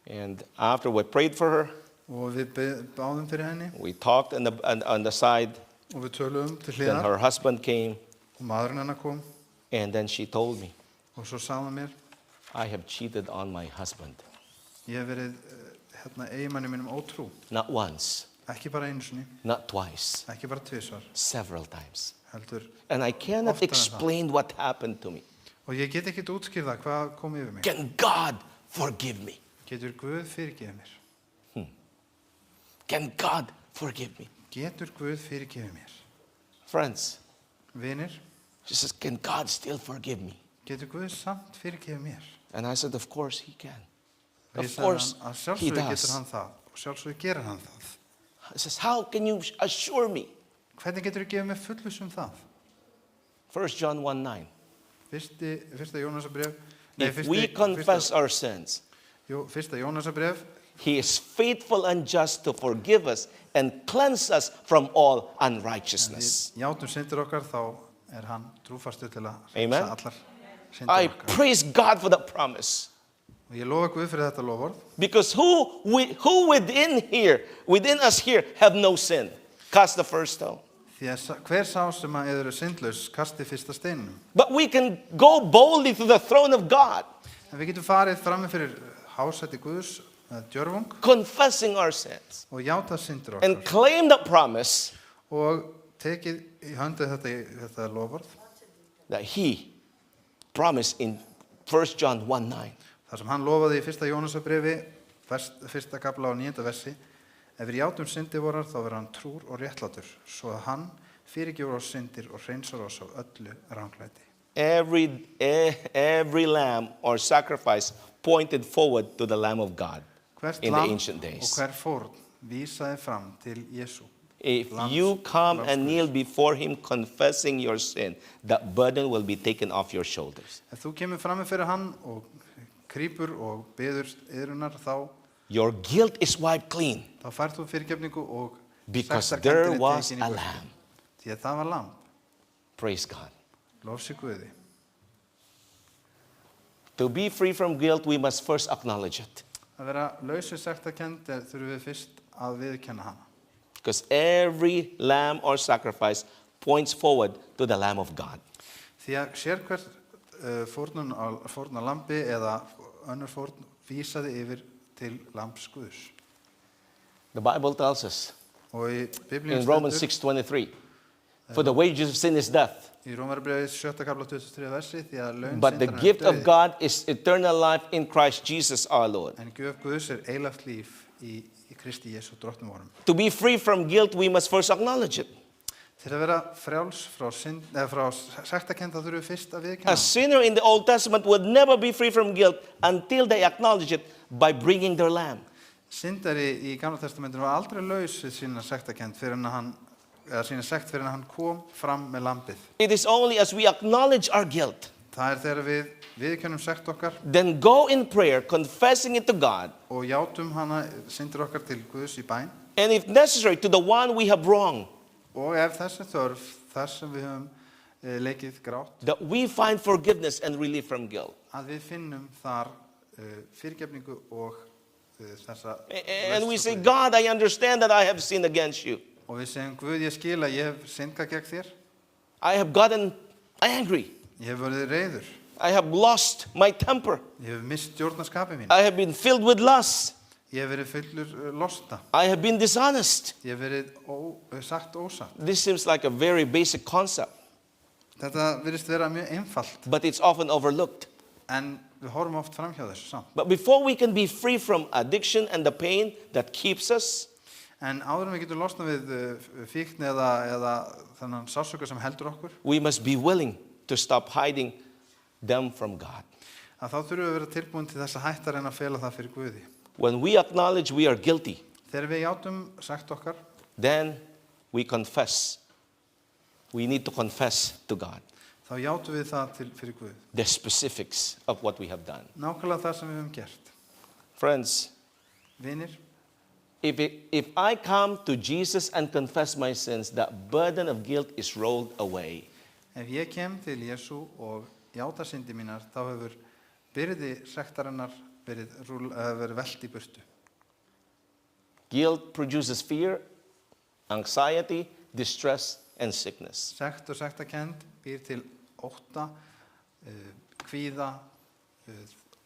And after we prayed for her, Og við báðum fyrir henni we talked on the side, og við töluðum til then hliðar her husband came, og maðurinn hennar kom and then she told me, og svo sagði hann mér, I have cheated on my husband. ég hef verið eiginmanni mínum ótrú. Not once, Ekki bara einu sinni, not twice, ekki bara tvisvar, several times. heldur. And I cannot Oftar en það. explain what happened to me. Og ég get ekki útskýrða hvað kom yfir mig. Can God forgive me? Getur Guð fyrirgefið mér? Can God forgive me? Getur Guð fyrirgefið mér? Friends, Vinir, she says, can God still forgive me? getur Guð samt fyrirgefið mér? And I said, of course he can. Og ég Of sagði course hann að he sjálfsögðu getur does. hann það og sjálfsögðu gerir hann það. He says, how can you assure me? Hvernig getur þú gefið mér fullviss það? 1 John 1:9. fyrsta Jónasarbref, If we confess our sins, fyrsta Jónasarbref, He is faithful and just to forgive us and cleanse us from all unrighteousness. við játum syndir okkar, þá hann trúfastur til að Amen. hreinsa allar I syndir okkar. praise God for that promise. Og ég lofa Guð fyrir þetta lofvörð, Because who within us here, have no sin? Cast the first stone. því að hver sá sem að eru syndlaus kasti fyrsta steinum. But we can go boldly to the throne of God, En við getum farið frammi fyrir hásæti Guðs með djörfung confessing our sins, og játað syndir and okkar claim that promise og tekið í höndið þetta lofvörð, that He promised in 1 John 1:9. þar sem hann lofaði í fyrsta Jónasarbrefi, fyrsta kafla á 9. versi: ef við játum syndir vorar, þá verður hann trúr og réttlátur, svo að hann fyrirgefur oss syndir og hreinsar oss af öllu ranglæti. Every lamb or sacrifice pointed forward to the Lamb of God Hvert in the lamb ancient og days. hver fórn vísaði fram til Jesú. If you come and kneel before Him confessing your sin, that burden will be taken off your shoulders. Ef þú kemur frammi fyrir hann og krýpur og biður yðrunar, þá Your guilt is wiped clean færð þú fyrirgefningu og because sektarkenndin there er was tekin í a burtu. lamb. Því að það var lamb. Praise God. Lof sé Guði. To be free from guilt, we must first acknowledge it. Að vera laus við sektarkennd þurfum við fyrst að viðurkenna hana. Because every lamb or sacrifice points forward to the Lamb of God. Því að sérhver fórn á lambi eða önnur fórn vísaði yfir til lambs Guðs. The Bible tells us Og í Biblíunni in Romans stendur 6:23, for the wages of sin is death, í Rómarbréfi 7. kafla 23. versi: því að laun but the syndarinnar gift of dauði, God is eternal life in Christ Jesus our Lord. en gjöf Guðs eilíft líf í Kristi Jesú drottnum vorum. To be free from guilt, we must first acknowledge it. Til að vera frjáls frá sektarkennd, þá þurfum við fyrst að viðurkenna A hana. sinner in the Old Testament would never be free from guilt until they acknowledge it by bringing their lamb. Syndari í Gamla testamentinu var aldrei laus við sína sektarkennd fyrir hann kom fram með lambið. It is only as we acknowledge our guilt, Það þegar við viðurkennum sekt okkar then go in prayer, confessing it to God, og játum hana syndir okkar til Guðs í bæn, and if necessary, to the one we have wronged, og ef þessi þörf, þar sem við höfum leikið grátt, that we find forgiveness and relief from guilt. að við finnum þar fyrirgefningu og þessa And we lausn say, frá Guði. God, I understand that I have sinned against you. Og við segjum: Guð, ég skil að ég hef syndgað gegn þér, I have gotten angry. ég hef verið reiður, I have lost my temper. ég hef mist stjórnarskapið mín, I have been filled with lust. ég hef verið fullur losta, I have been dishonest. ég hef verið sagt ósatt. This seems like a very basic concept, Þetta virðist vera mjög einfalt, but it's often overlooked. en við horfum oft fram hjá þessu samt. But before we can be free from addiction and the pain that keeps us, En áður en við getum losnað við fíkn eða þennan sársauka sem heldur okkur, we must be willing to stop hiding them from God. að þá þurfum við að vera tilbúin til þess að hætta að reyna að fela það fyrir Guði. When we acknowledge we are guilty, Þegar við játum sekt okkar, then we confess. We need to confess to God þá játum við það fyrir Guð. the specifics of what we have done. Nákvæmlega það sem við höfum gert. Friends, Vinir, if I come to Jesus and confess my sins, that burden of guilt is rolled away. ef ég kem til Jesú og játa syndi mínar, þá hefur byrði sektarinnar verið velt í burtu. Guilt produces fear, anxiety, distress, and sickness. Sekt og sektarkennd býr til ótta, kvíða,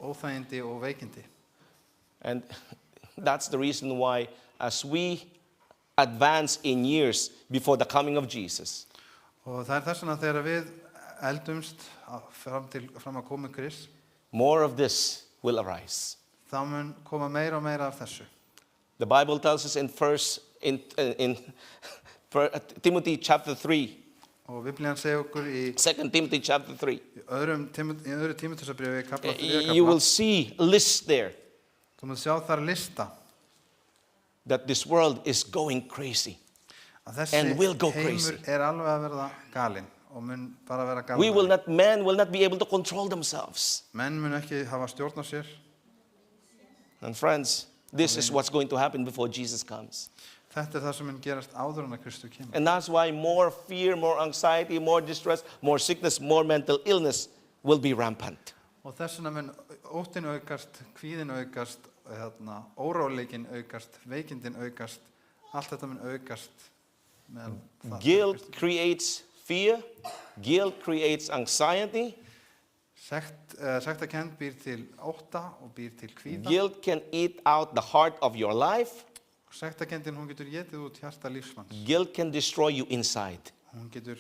óþægindi og veikindi. And that's the reason why, as we advance in years before the coming of Jesus, Og það þess vegna þegar við eldumst fram að koma Krists, more of this will arise. þá mun koma meira og meira af þessu. The Bible tells us in Timothy chapter 3, Og Biblían segir okkur í 2 Timothy chapter 3, öðru Tímóteusarbréfi, kapla 3. you will see lists there Þú mun sjá þar lista that this world is going crazy. að And þessi will go heimur crazy. alveg að verða galinn og mun bara vera Men will not be able to control themselves. Menn mun ekki hafa stjórn á sér. And friends, this is what's going to happen before Jesus comes. Þetta það sem mun gerast áður en að Kristur kemur. And that's why more fear, more anxiety, more distress, more sickness, more mental illness will be rampant. Og þess vegna mun óttinn aukast, kvíðinn aukast, óróleikinn aukast, veikindin aukast, allt þetta mun aukast með það. Guilt creates fear. Guilt creates anxiety. Sektarkennd býr til ótta og býr til kvíða. Guilt can eat out the heart of your life. Sektarkenndin, hún getur étið út hjarta lífsmanns. Guilt can destroy you inside. Hún getur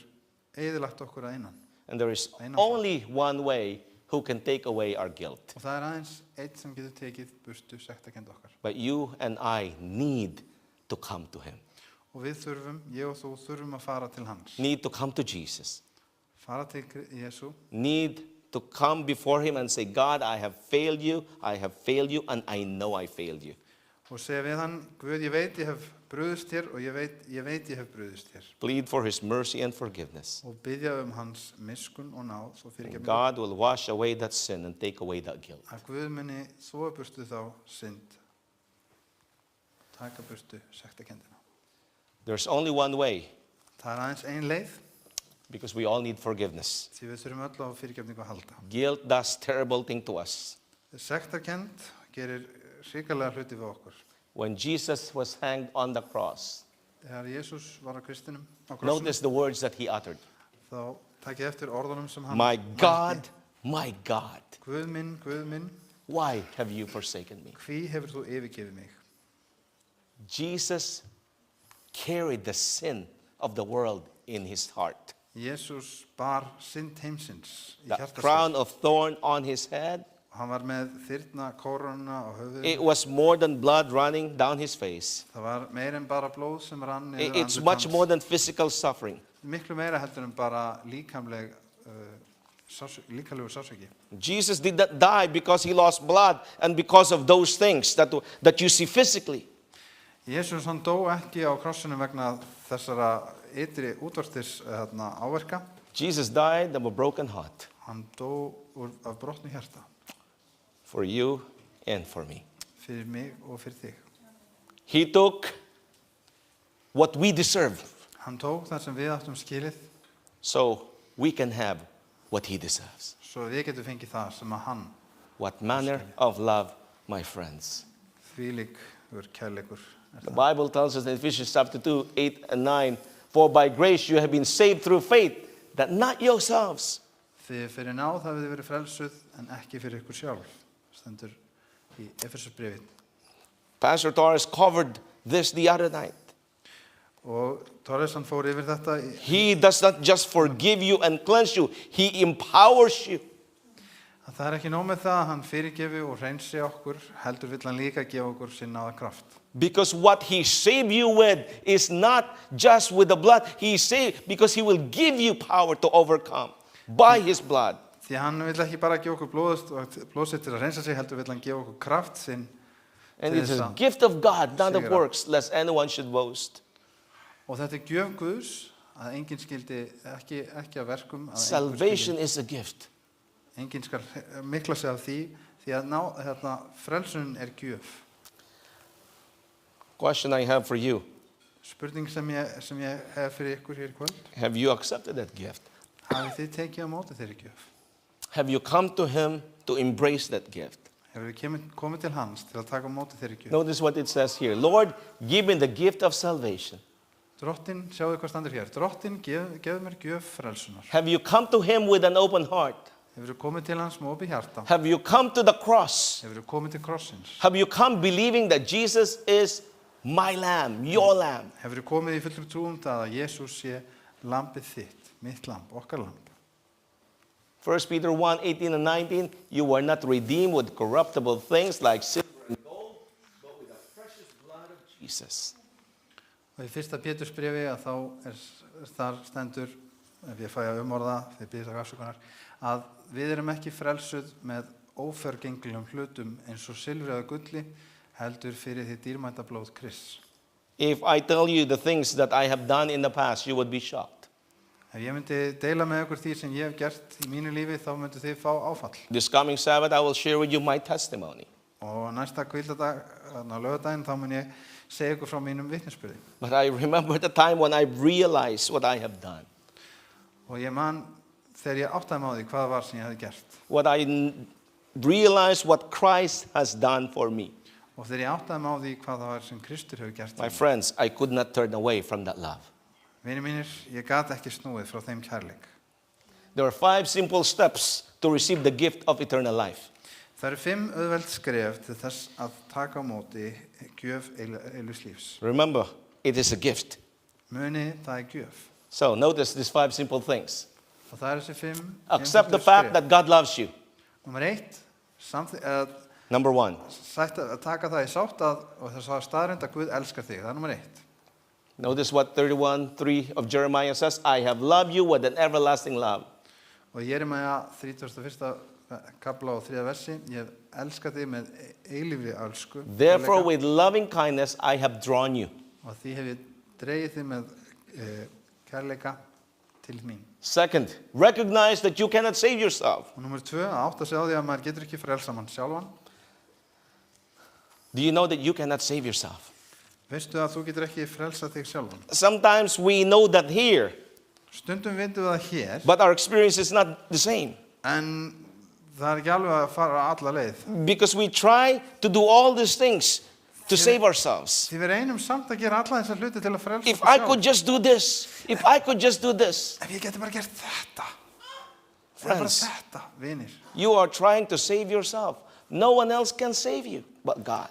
eyðilagt okkur að innan. And there is only one way who can take away our guilt. Og það aðeins eitt sem getur tekið burtu sektarkennd okkar. But you and I need to come to him. Og við þurfum, ég og þú þurfum að fara til hans. Need to come to Jesus. Fara til Jesú. Need to come before him and say, God, I have failed you, and I know I failed you. Og segja við hann, Guð, ég veit ég hef brugðist þér og ég veit ég hef brugðist þér. Plead for his mercy and forgiveness. Og biðja hans miskunn og náð og fyrirgefningu. God will wash away that sin and take away that guilt. Að Guð muni þvo burtu þá synd. Taka burtu sektarkenndina. There's only one way. Það aðeins ein leið. Because we all need forgiveness. Því við þurfum öll á fyrirgefningu að halda. Guilt does terrible thing to us. Sektarkennd gerir hrikalega hluti við okkur. When Jesus was hanged on the cross, Þegar Jesús var á krossinum, notice the words that he uttered. Þá takið eftir orðunum sem hann My God, my God, Guð minn, why have you forsaken me? hví hefur þú yfirgefið mig? Jesus carried the sin of the world in his heart. Jesús bar synd heimsins í The hjarta crown sér. of thorn on his head. Hann var með þyrna kóruna á höfuðinu. It was more than blood running down his face. Það var meira en bara blóð sem rann niður It's andlit much hans. more than physical suffering. Miklu meira heldur en bara líkamlegur sársauki. Jesus did not die because he lost blood and because of those things that you see physically. Jesús hann dó ekki á krossinum vegna þessara ytri útvartis áverka. Jesus died of a broken heart Hann dó af brotnu hjarta. for you and for me. Fyrir mig og fyrir þig. He took what we deserve Hann tók það sem við áttum skilið, so we can have what he deserves. svo við getum fengið það sem að hann. What manner of love, my friends. Þvílíkur kærleikur. The Bible tells us in Ephesians chapter 2, 8 and 9, for by grace you have been saved through faith, that not yourselves. Þið fyrir náð hafið þið verið frelsuð en ekki fyrir ykkur sjálf. Stendur í Efesusbréfi. Pastor Torres covered this the other night. Og Torres hann fór yfir þetta. He does not just forgive you and cleanse you, he empowers you. Það ekki nóg með það að hann fyrirgefi og hreinsi okkur, heldur vill hann líka gefa okkur sinn náða kraft. Because what he saved you with is not just with the blood. He saved because he will give you power to overcome by his blood. Því hann vill ekki bara gefa okkur blóðsitt til að hreinsa sig, heldur vill hann gefa okkur kraft sinn. And it's a gift of God, not of works, lest anyone should boast. Og þetta gjöf Guðs, að enginn skildi ekki að verkum. Salvation is a gift. Enginn skal mikla sig af því að frelsunin gjöf. Question I have for you. Spurning sem ég hef fyrir ykkur hér í kvöld. Have you accepted that gift? Hafið þið tekið á móti þeirri gjöf? Have you come to him to embrace that gift? Hefur þið komið til hans til að taka á móti þeirri gjöf? Notice what it says here. Lord, give me the gift of salvation. Drottin, sjáðu hvað standur hér. Drottin, gefðu mér gjöf frelsunar. Have you come to him with an open heart? Hefur þið komið til hans með opið hjarta? Have you come to the cross? Hefur þið komið til krossins? Have you come believing that Jesus is my lamb, your lamb? Hefur þið komið í fullri trú það að Jesús sé lambið þitt, mitt lamb, okkar lamb? 1 Peter 1, 18 and 19, you were not redeemed with corruptible things like silver and gold, but with the precious blood of Jesus. Og í fyrsta Pétursbréfi að þá þar stendur, ef ég fæ að umorða, þið bíðið það afsökunar, að við erum ekki frelsuð með óförgenglegum hlutum eins og silfri eða gulli, heldur fyrir því dýrmæta blóð Krists. If I tell you the things that I have done in the past, you would be shocked. Ef ég myndi deila með ykkur því sem ég hef gert í mínu lífi, þá myndu þið fá áfall. This coming Sabbath, I will share with you my testimony. Og næsta hvíldadag, laugardaginn, þá mun ég segja ykkur frá mínum vitnisburði. But I remember the time when I realized what I have done. Og ég man þegar ég áttaði mig á því hvað var sem ég hefði gert. What I realized what Christ has done for me. Og þegar ég áttaði mig á því hvað það var sem Kristur hefur gert. My friends, I could not turn away from that love. Vinir mínir, ég gat ekki snúið frá þeim kærleik. There are 5 simple steps to receive the gift of eternal life. Það eru 5 auðveld skref til þess að taka á móti gjöf eilífs lífs. Remember, it is a gift. Muni, það er gjöf. So notice these 5 simple things. Og það eru þessi 5 Accept the einföldu fact skref. that God loves you. Númer 1, Number 1. taka það í sátt að, og þess að staðreynd að Guð elskar þig. Það er númer 1. Notice what 31:3 of Jeremiah says. I have loved you with an everlasting love. Og Jeremías 31. kapla og 3. versi, ég hef elskað þig með eilífri elsku. Therefore, kærleika, with loving kindness, I have drawn you. og því hef ég dregið þig með kærleika til mín. Second, recognize that you cannot save yourself. Og númer 2, að átta sig á því að maður getur ekki frelsa mann sjálfan. Do you know that you cannot save yourself? Veistu að þú getur ekki frelsa þig sjálfan? Sometimes we know that here, Stundum vitum við það hér, but our experience is not the same. en það er ekki alveg að fara alla leið. Because we try to do all these things to save ourselves. Því við reynum samt að gera alla þessar hluti til að frelsa If okkur I sjálf. could just do this, if I could just do this. Ef ég geti bara gert þetta. Það er bara Friends, þetta, vinir. you are trying to save yourself. No one else can save you but God.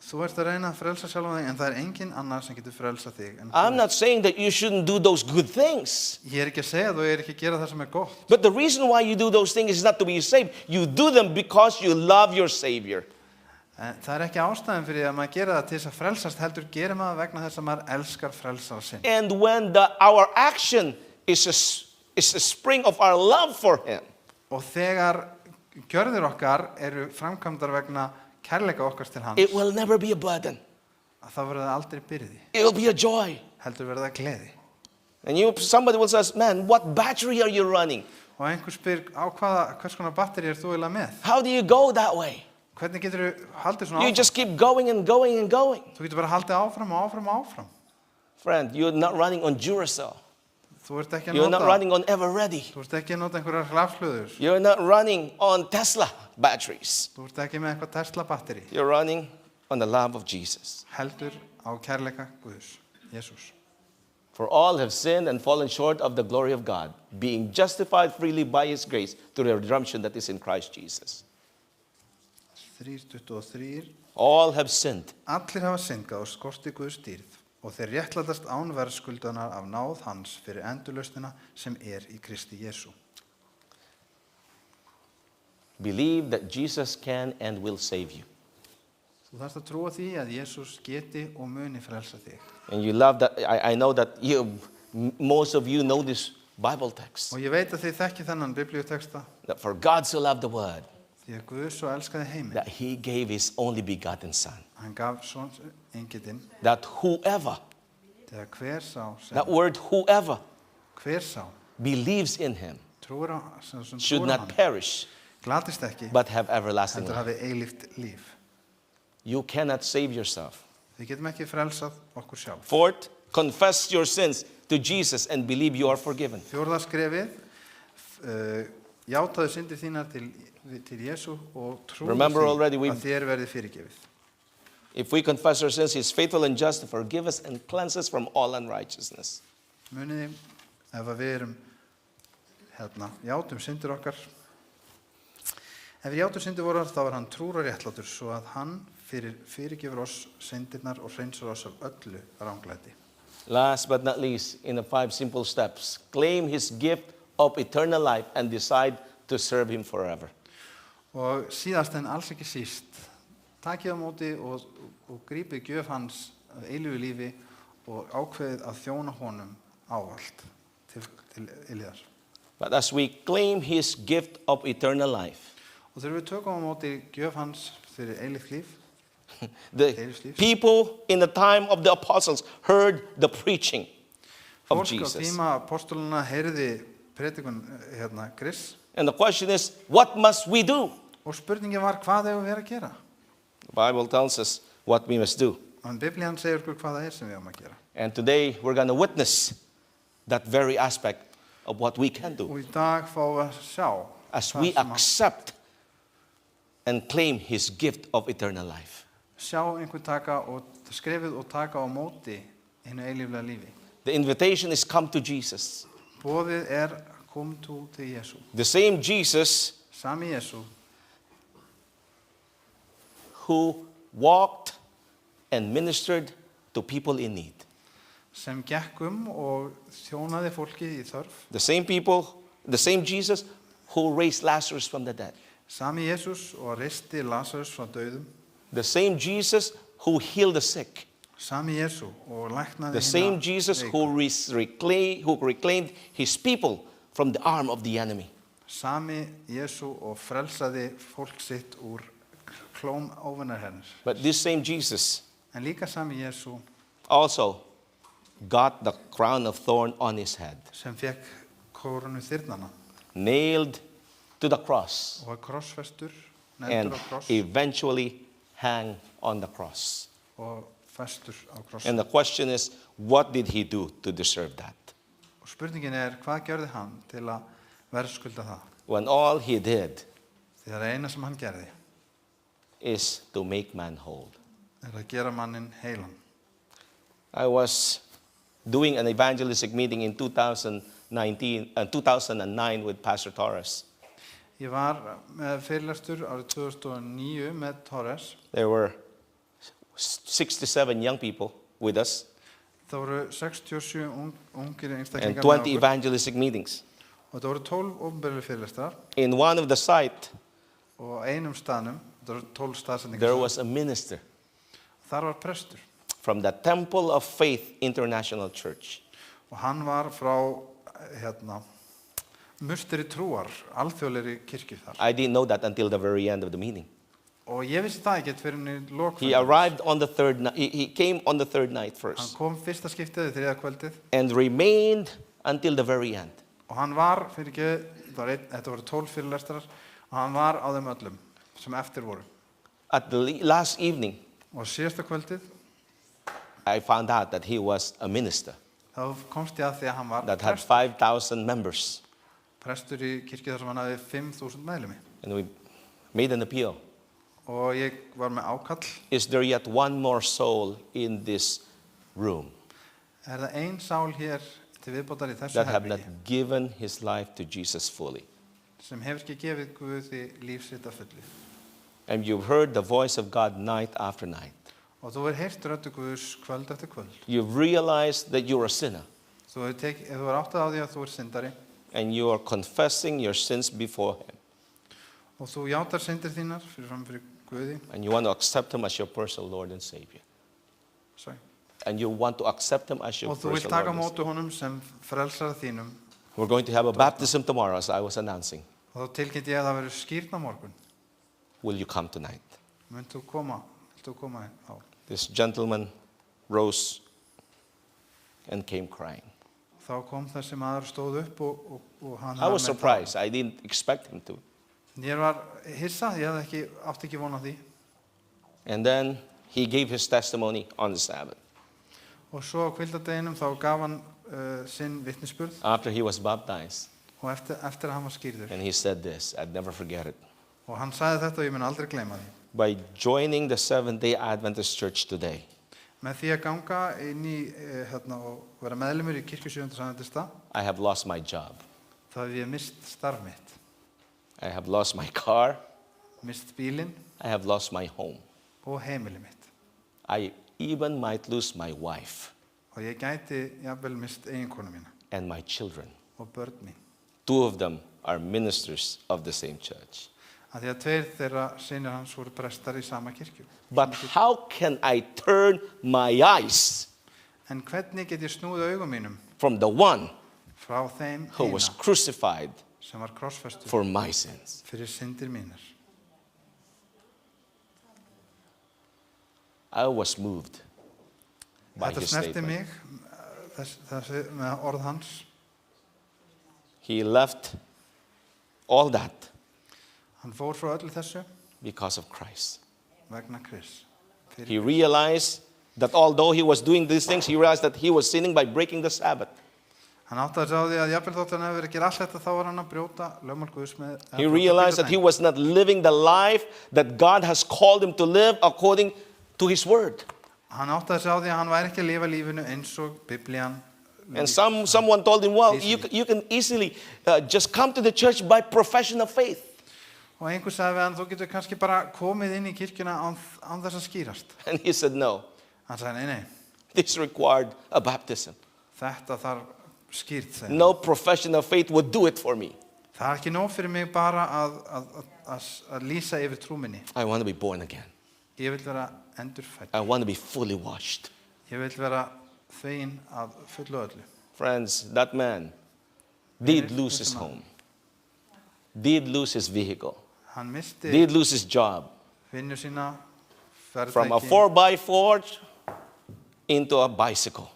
Þú ert að reyna að frelsa sjálfan þig, en það er engin annar sem getur frelsa þig. En I'm Guð. not saying that you shouldn't do those good things. Ég er ekki að segja að þú er ekki að gera það sem er gott. But the reason why you do those things is not to be saved. You do them because you love your Savior. En það er ekki ástæðan fyrir að maður gera það til þess að frelsast, heldur gerir maður vegna þess að maður elskar frelsara sinn. And when our action is a spring of our love for Him, Og þegar gjörðir okkar eru framkvæmdar vegna kærleika okkar til hans, it will never be a burden. að það verður það aldrei byrði, It will be a joy. heldur verður það gleði. And somebody will say, man, what battery are you running? Og einhver spyr á hvers konar batteri er þú eiginlega með? How do you go that way? Hvernig getur þú haldið svona You áfram? just keep going and going and going. Þú getur bara haldið áfram og áfram og áfram. Friend, you're not running on Duracell. Þú ert ekki að You're not nota, running on Ever Ready. þú ert ekki að nota einhverjar rafhlöður. You're not running on Tesla batteries. Þú ert ekki með eitthvað Tesla batteri. You're running on the love of Jesus. Heldur á kærleika Guðs, Jesús. For all have sinned and fallen short of the glory of God, being justified freely by His grace through the redemption that is in Christ Jesus. 3:23. All have sinned. Allir hafa syndgað og skorti Guðs dýrð, og þeir réttlætast án verðskuldanar af náð hans fyrir endurlausnina sem er í Kristi Jesú. Believe that Jesus can and will save you. Þú þarfst að trúa því að Jesús geti og muni frelsa þig. And you love that. I know that most of you know this Bible text. Og ég veit að þið þekki þennan biblíuteksta, That for God so loved the world því að Guð svo elskaði heiminn. that He gave His only begotten Son. Hann gaf son engillinn That whoever, til að that word whoever, hver sá believes in Him trúir á sem should trúir á not hann, perish glatist ekki, but have everlasting heldur life. hafi eilíft líf. You cannot save yourself. Við getum ekki frelsað okkur sjálf. Fourth, confess your sins to Jesus and believe you are forgiven. Fjórða skrefið, játaðu syndir þínar til Jesú og trúðu Remember already því að þér verði fyrirgefið. If we confess our sins, He is faithful and just to forgive us and cleanse us from all unrighteousness. Muniði, ef að við erum játum syndir okkar, ef við játum syndir vorar, þá er hann trúr og réttlátur, svo að hann fyrirgefur oss syndirnar og hreinsar oss af öllu ranglæti. Last but not least, in the 5 simple steps, claim His gift of eternal life and decide to serve Him forever. Og síðast en alls ekki síst, takið á móti og grípið gjöf hans af eilífu lífi og ákveðið að þjóna honum ávallt til eilíðar. But as we claim His gift of eternal life, Og þegar við tökum á móti gjöf hans fyrir eilíft líf, the people in the time of the apostles heard the preaching. of Fólk á Jesus. tíma apostolana heyrði predikun Krists And the question is, what must we do? og spurningin var hvað eigum við að gera? The Bible tells us what we must do. Og Biblían segir okkur hvað það sem við eigum að gera. And today we're going to witness that very aspect of what we can do Og í dag fáum við að sjá as það we sem að- accept and claim his gift of eternal life. sjá einhvern taka og skrifið og taka á móti hinu eilíflega lífi. The invitation is come to Jesus. Boðið kom þú til Jesú. The same Jesus Sami Jesú who walked and ministered to people in need. sem gekk og þjónaði fólki í þörf. The same Jesus who raised Lazarus from the dead. Sami Jesús og reisti Lazarus frá dauðum. The same Jesus who healed the sick. Sami Jesú og læknaði The same Jesus who reclaimed his people from the arm of the enemy. Sami Jesú og frelsaði fólk sitt úr klóm óvinarherrans. But this same Jesus En líka sami Jesú also got the crown of thorn on his head, sem fekk kórunu þyrnana nailed to the cross, og var krossfestur, and neðdur á kross eventually hang on the cross. og festur á kross. And the question is, what did he do to deserve that? Og spurningin hvað gjörði hann til að verðskulda það? When all he did Því það eina sem hann gerði is to make man whole. að gera mannin heilan. I was doing an evangelistic meeting in 2009 with Pastor Torres. Ég var með fyrirlestur árið 2009 með Torres. There were 67 young people with us Það voru 67 ungir and einstaklingar 20 með okkur evangelistic meetings. og það voru 12 opinberlega fyrirlestrar In one of the site, og á einum staðnum, það voru 12 staðsendingar. there was a minister Þar var prestur from the Temple of Faith International Church. og hann var frá musteri trúar, alþjóðlegri kirkju þar. I didn't know that until the very end of the meeting. Og ég vissi það ekki fyrir henni lok. He arrived on the third night. He came on the third night Hann first kom fyrsta skiptið, þriðja kvöldið and remained until the very end. og hann var, þetta voru 12 fyrirlestrar og hann var á þeim öllum sem eftir voru. At the last evening, Og síðasta kvöldið, I found out that he was a minister þá komst ég að því að hann var that had 5,000 members. prestur í kirkju þar sem hann hafði 5.000 meðlimi. And we made an appeal. Og ég var með ákall, Is there yet one more soul in this room það ein sál hér til viðbótar í þessu that have not herbyggi given his life to Jesus fully? sem hefur ekki gefið Guði líf sitt að fullu. And you've heard the voice of God night after night. Og þú heyrt röddu Guðs kvöld eftir kvöld. You've realized that you're a sinner Þú hefur áttað á því að þú syndari and you are confessing your sins before him. og þú játar syndir þínar fyrir Guði. And you want to accept him as your personal Lord and Savior. Sorry. And you want to accept him as your Og þú vilt personal taka Lord and móti honum sem frelsara þínum. We're going to have a baptism tomorrow, as I was announcing. Og þá tilkynnt ég að það verður skýrn á morgun. Will you come tonight? Vilt þú koma þá? This gentleman rose and came crying. Þá kom þessi maður stóð upp og hann I was með surprised. I didn't expect him to. það. Ég var hissa, ég átti ekki von á því. And then he gave his testimony on the Sabbath. Og svo á hvildardeginum þá gaf hann sinn vitnisburð After he was baptized. og eftir að hann var skírður. And he said this, I'd never forget it. Og hann sagði þetta og ég mun aldrei gleyma því. By joining the Seventh-day Adventist Church today, Með því að ganga inn í og vera meðlimur í kirkju 7. Adventista, I have lost my job. þá hef ég mist starf mitt, I have lost my car. mist bílinn I have lost my home. og heimili mitt. I even might lose my wife Og ég gæti jafnvel mist eiginkonu mína and my children. og börn mín. 2 of them are ministers of the same church. Af því að 2 þeirra synir hans voru prestar í sama kirkju. But how can I turn my eyes En hvernig get ég snúið augum mínum from the one frá þeim who was eina crucified sem var krossfestur for my sins? fyrir syndir mínar? I was moved by Þetta his snerti statement. mig þessi með orð hans. He left all that Hann fór frá öllu þessu because of Christ. vegna Krists. He realized that although he was doing these things, he realized that he was sinning by breaking the Sabbath. Hann áttaði sig á því að jafnvel þótt hann hefur verið að gera allt þetta, þá var hann að brjóta lögmál Guðs með He realized that he was not living the life that God has called him to live according to his word. Hann áttaði sig á því að hann væri ekki að lifa lífinu eins og Biblían. And someone told him, well, you can easily just come to the church by profession of faith. Og einhver sagði við hann, þú getur kannski bara komið inn í kirkjuna án þess að skýrast. And he said, no, Hann sagði, nei, this required a baptism. þetta þarf skýrt, segja. No profession of faith would do it for me. Það er ekki nóg fyrir mig bara að lýsa yfir trú minni. I want to be born again. Ég vil vera endurfædd. I want to be fully washed. Ég vil vera þveginn að fullu öllu. Friends, that man did lose his home, did lose his vehicle, Hann misti did lose his job. vinnu sína, From a fyrirtæki. 4x4 into a bicycle.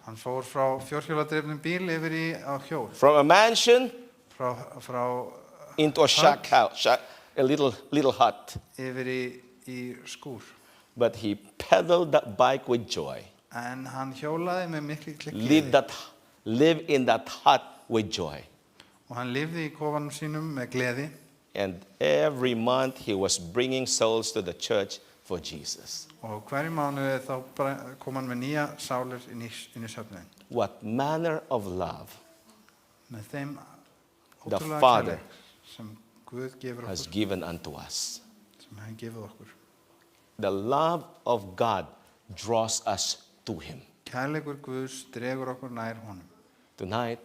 Hann fór frá fjórhjóladrifnum bíl yfir í á hjól. From a mansion Frá into a shack house, a little hut. yfir í skúr. But he pedaled that bike with joy. En hann hjólaði með miklu Live in that hut with joy. Og hann lifði í kofanum sínum með gleði. And every month he was bringing souls to the church for Jesus. Og hverju mánuði þá kom hann með nýja sálir inn í söfnuðin. What manner of love Með þeim The ótrúlega Father kærleik sem Guð gefur has okkur, given unto us. sem hann gefur okkur. The love of God draws us to him. Kærleikur Guðs dregur okkur nær honum. Tonight,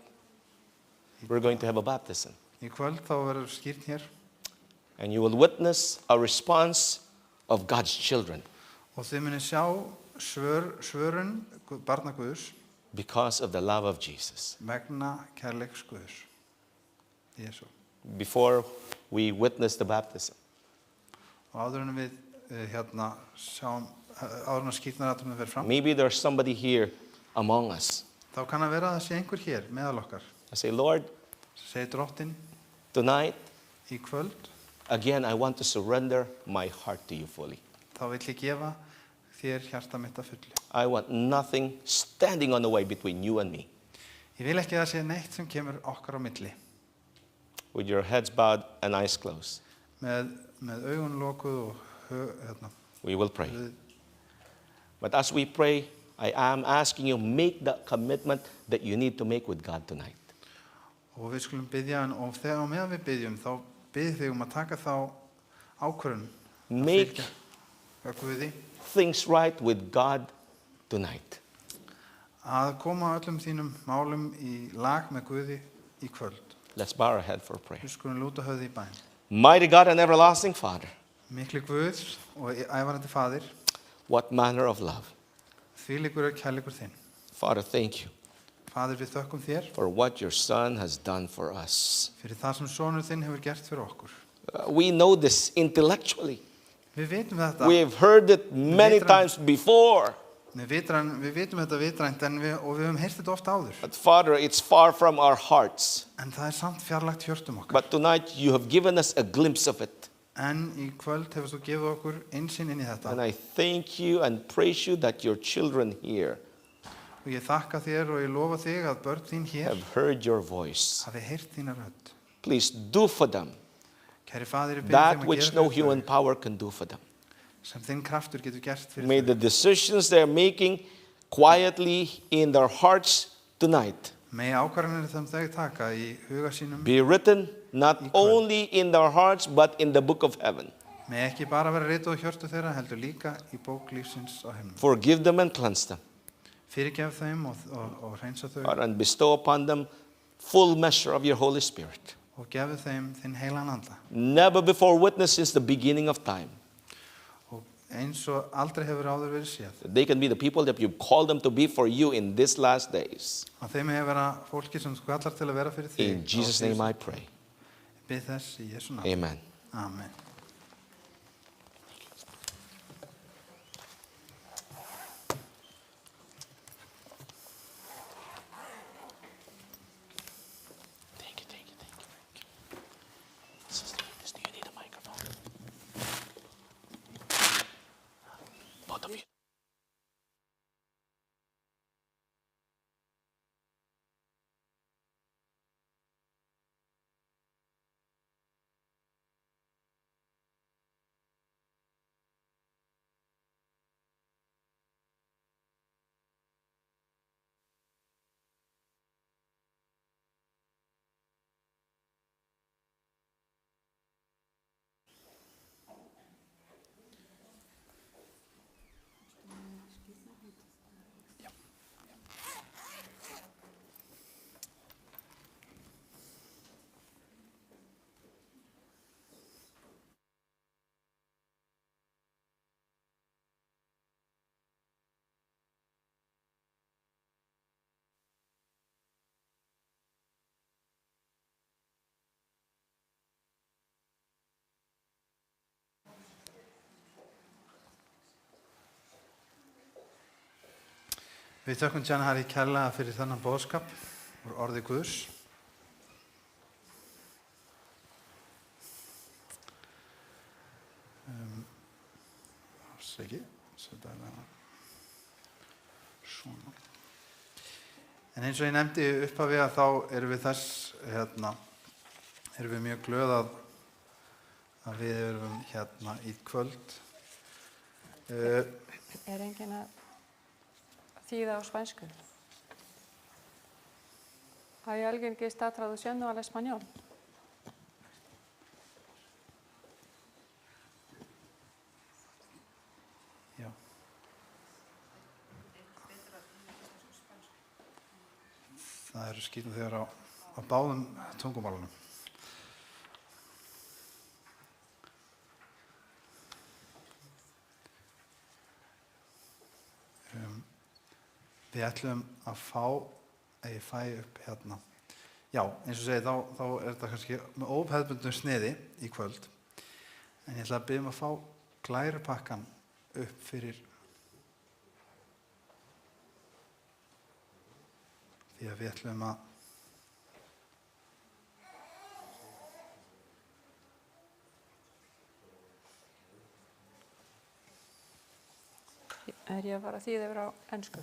we're going to have a baptism. Í kvöld þá verður skýrt hér And you will witness a response of God's children og þið munið sjá svörun barna Guðs because of the love of Jesus. vegna kærleiks Guðs. Jesú. Before we witness the baptism, Og áður en við sjáum, áður en skýrnarathöfnin fer fram, maybe there's somebody here among us. þá kann að vera að það sé einhver hér meðal okkar. I say, Lord, Segir Drottinn tonight, í kvöld, again, I want to surrender my heart to you fully. þá vill ég gefa þér hjarta mitt að fullu. I want nothing standing on the way between you and me. Ég vil ekki að það sé neitt sem kemur okkar á milli. With your heads bowed and eyes closed, Með augun lokuð og we will pray. höfuð. But as we pray, I am asking you, make that commitment that you need to make with God tonight. Og við skulum biðja hann, og þegar meðan við biðjum, þá biðjum þig að taka þá ákvörðun að Make fylgja Guði, things right with God tonight. að koma öllum þínum málum í lag með Guði í kvöld. Let's bow our head for prayer. Við skulum lúta höfði í bæn. Mighty God and everlasting Father, Mikli Guð og ævarandi Faðir, what manner of love. þvílíkur er kærleikur þinn. Father, thank you Faðir, við þökkum þér for what your Son has done for us. fyrir það sem sonur þinn hefur gert fyrir okkur. We know this intellectually. Við vitum þetta. We have heard it many times before. Við vitum þetta vitrænt og við höfum heyrt þetta oft áður. But Father, it's far from our hearts. En það er samt fjarlægt hjörtum okkar. But tonight you have given us a glimpse of it. En í kvöld hefur þú gefið okkur innsýn inn í þetta. And I thank you and praise you that your children here Og ég þakka þér og ég lofa þig að börn þín hér have heard your voice. hafi heyrt þína rödd. Please do for them Kæri Faðir, ég bið that þeim að which gera no fyrir human þau power can do for them. sem þinn kraftur getur gert fyrir May þau. the decisions they're making quietly in their hearts tonight Megi ákvarðanir sem þau taka í huga sínum be written not only in their hearts but in the book of heaven. megi ekki bara vera rituð á hjörtu þeirra, heldur líka í bók lífsins á himnum. Forgive them and cleanse them. Fyrirgef þeim og hreinsa þau Father, and bestow upon them full measure of your Holy Spirit. og gefðu þeim þinn heilan anda. Never before witnessed since the beginning of time. Og eins og aldrei hefur áður verið séð. That they can be the people that you've called them to be for you in these last days. Að þeim hefur vera fólki sem þú kallar til að vera fyrir þig. In Jesus' name I pray. Bið þess í Jesú nafni. Amen. Amen. Both of you. Við þökkum John Harry kærlega fyrir þennan boðskap úr orði Guðs. Svona. En eins og ég nefndi í upphafi að þá erum við erum við mjög glöð að við erum hérna í kvöld. Enginn að þýða á spænsku? ¿Hay alguien que está traduciendo al español? Já. Það eru skýrnum þegar á báðum tungumálunum. Við ætlum að ég fæ upp hérna. Já, eins og segi, þá er þetta kannski með óhefðbundnu sniði í kvöld. En ég ætla að biðja að fá glærupakkann upp fyrir því að við ætlum að Ég að fara að þýða yfir á ensku?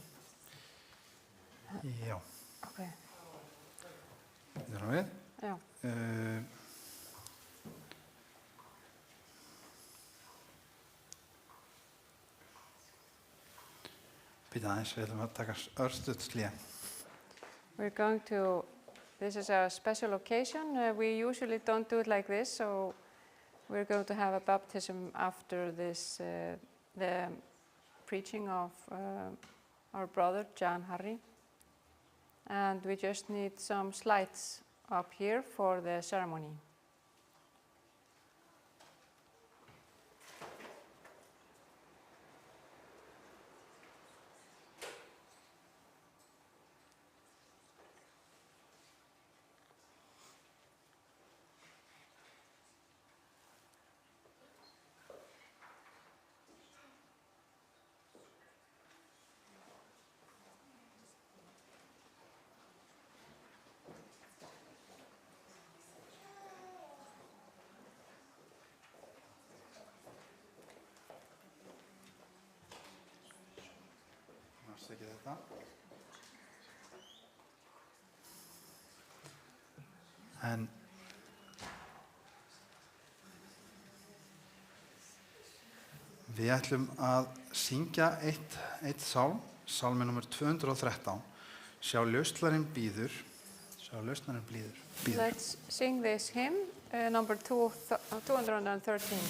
Já. Ok. Þetta er við. Já. Býta aðeins, við ætlum að taka örstutt hlé. This is a special occasion. We usually don't do it like this, so we're going to have a baptism after this, the preaching of our brother, John Harry. And we just need some slides up here for the ceremony. Ekki þetta. En við ætlum að syngja eitt sálm, sálmi nummer 213. Sjá lausnarinn bíður. Let's sing this hymn, number 213.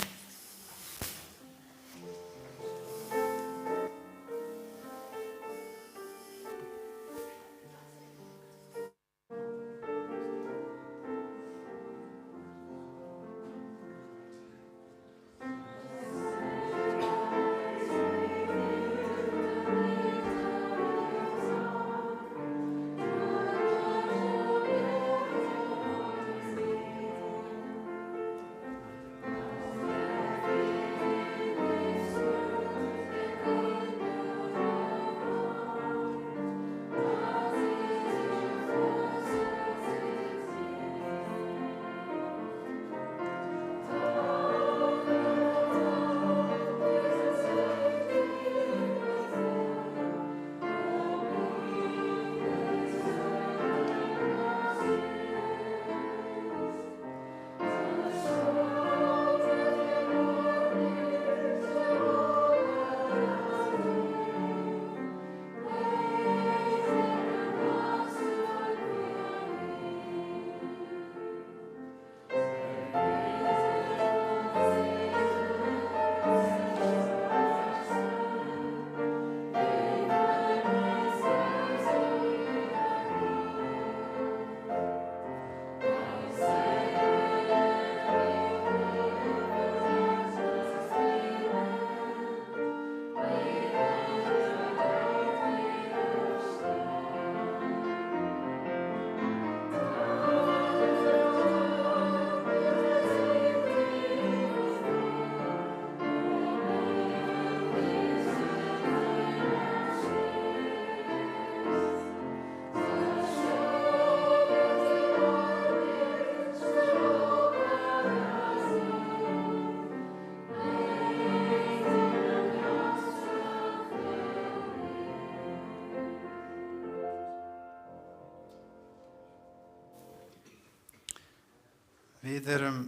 Við erum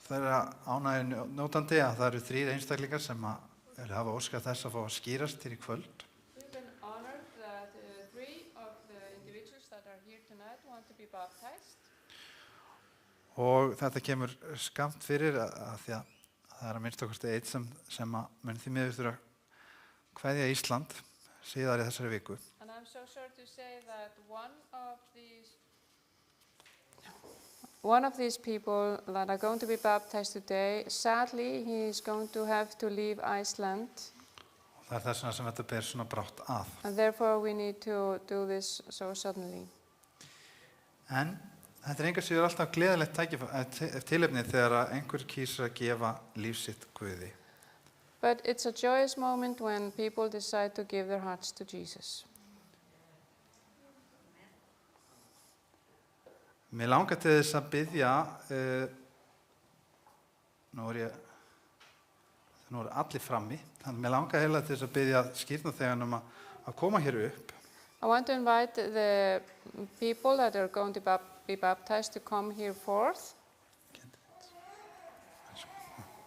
þeirra ánægju notandi að það eru 3 einstaklingar sem hafa óskað þess að fá að skýrast hér í kvöld. We've been honored that 3 of the individuals that are here tonight want to be baptized. Og þetta kemur skammt fyrir að því að það er að minnst okkur eitt sem mun því miður þurfa að kveðja Ísland síðar í þessari viku. And I'm so sorry to say that one of these people that are going to be baptized today, sadly, he is going to have to leave Iceland. Og það er þess vegna sem þetta ber svona brátt að. And therefore we need to do this so suddenly. En þetta er engar síður alltaf gleðilegt tilefni þegar einhver kýsir að gefa líf sitt Guði. But it's a joyous moment when people decide to give their hearts to Jesus. Mér langar til þess að biðja, nú er allir frammi, þannig mér langar heila til þess að biðja skírnaþeganum að koma hér upp. I want to invite the people that are going to be baptized to come here forth.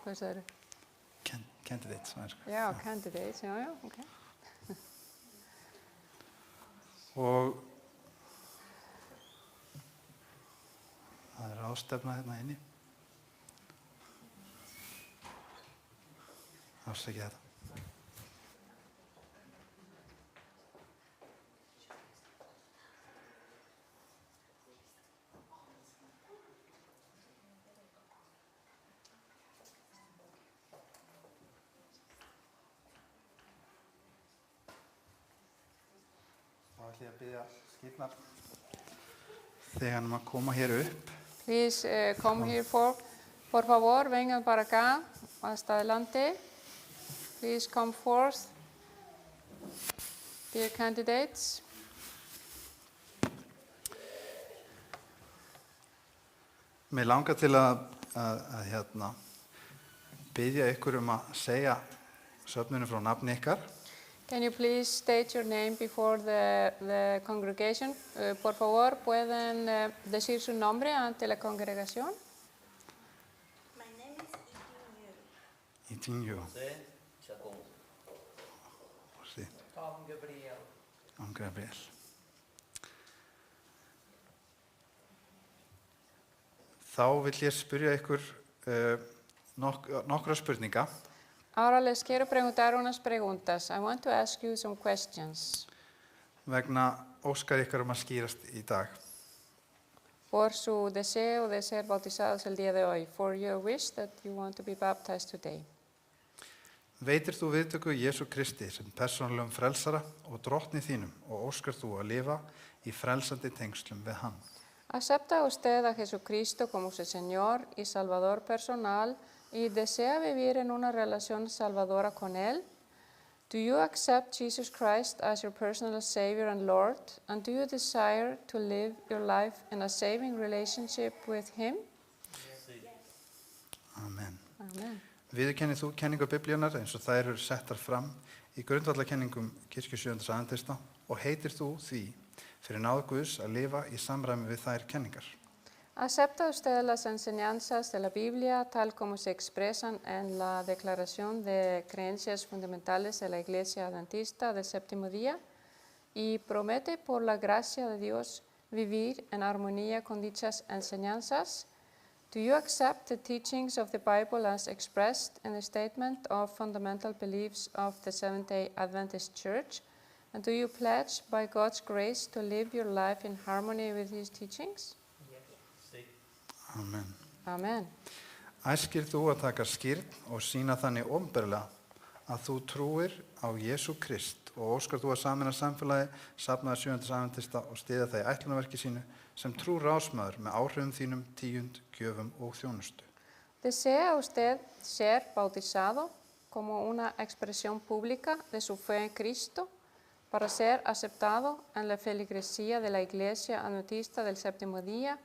Hvað sagði þau? Candidates. Já, candidates, já, ok. Og það er ráðstefna hérna inni. Afsakið þetta. Þá ætlum ég að biðja skírnar þegar að koma hér upp. Please come here por favor, vengan para acá, hasta adelante. Please come forth, dear candidates. Mér langar til að biðja ykkur að segja söfnunum frá nafni ykkar. Can you please state your name before the congregation? Por favor, pueden decir su nombre ante la congregación. My name is Itinho. José Chacón. Sí. Tom Gabriel. Tom Gabriel. Þá vil ég spyrja ykkur nokkra spurninga. Ahora les quiero preguntar unas preguntas. I want to ask you some questions. Vegna óskar ykkar að skýrast í dag. Por su deseo de ser bautizados el día de hoy. For your wish that you want to be baptized today. Veitir þú viðtöku Jesú Kristi sem persónulegum frelsara og drottni þínum og óskar þú að lifa í frelsandi tengslum við hann? ¿Acepta usted a Jesucristo como su Señor y Salvador personal y desea vivir en una relación salvadora con Él? Do you accept Jesus Christ as your personal Savior and Lord? And do you desire to live your life in a saving relationship with Him? Amen. Amen. Viðurkennir þú kenningu Biblíunnar eins og þær eru settar fram í grundvallakenningum Kirkju 7. adventista og heitir þú því fyrir náð Guðs að lifa í samræmi við þær kenningar? ¿Acepta usted las enseñanzas de la Biblia tal como se expresan en la Declaración de Creencias Fundamentales de la Iglesia Adventista del Séptimo Día y promete por la gracia de Dios vivir en armonía con dichas enseñanzas? Do you accept the teachings of the Bible as expressed in the Statement of Fundamental Beliefs of the Seventh-day Adventist Church? And do you pledge by God's grace to live your life in harmony with His teachings? Amen. Amen. Æskir þú að taka skírn og sýna þannig opinberlega að þú trúir á Jesú Krist og óskar þú að sameina samfélagi safnaðar 7. adventista og styðja það í ætlunarverki sínu sem trúr ráðsmaður með áhrifum þínum, tíund, gjöfum og þjónustu. ¿Desea usted ser bautizado como una expresión pública de su fe en Cristo para ser aceptado en la feligresía de la Iglesia Adventista del Séptimo Día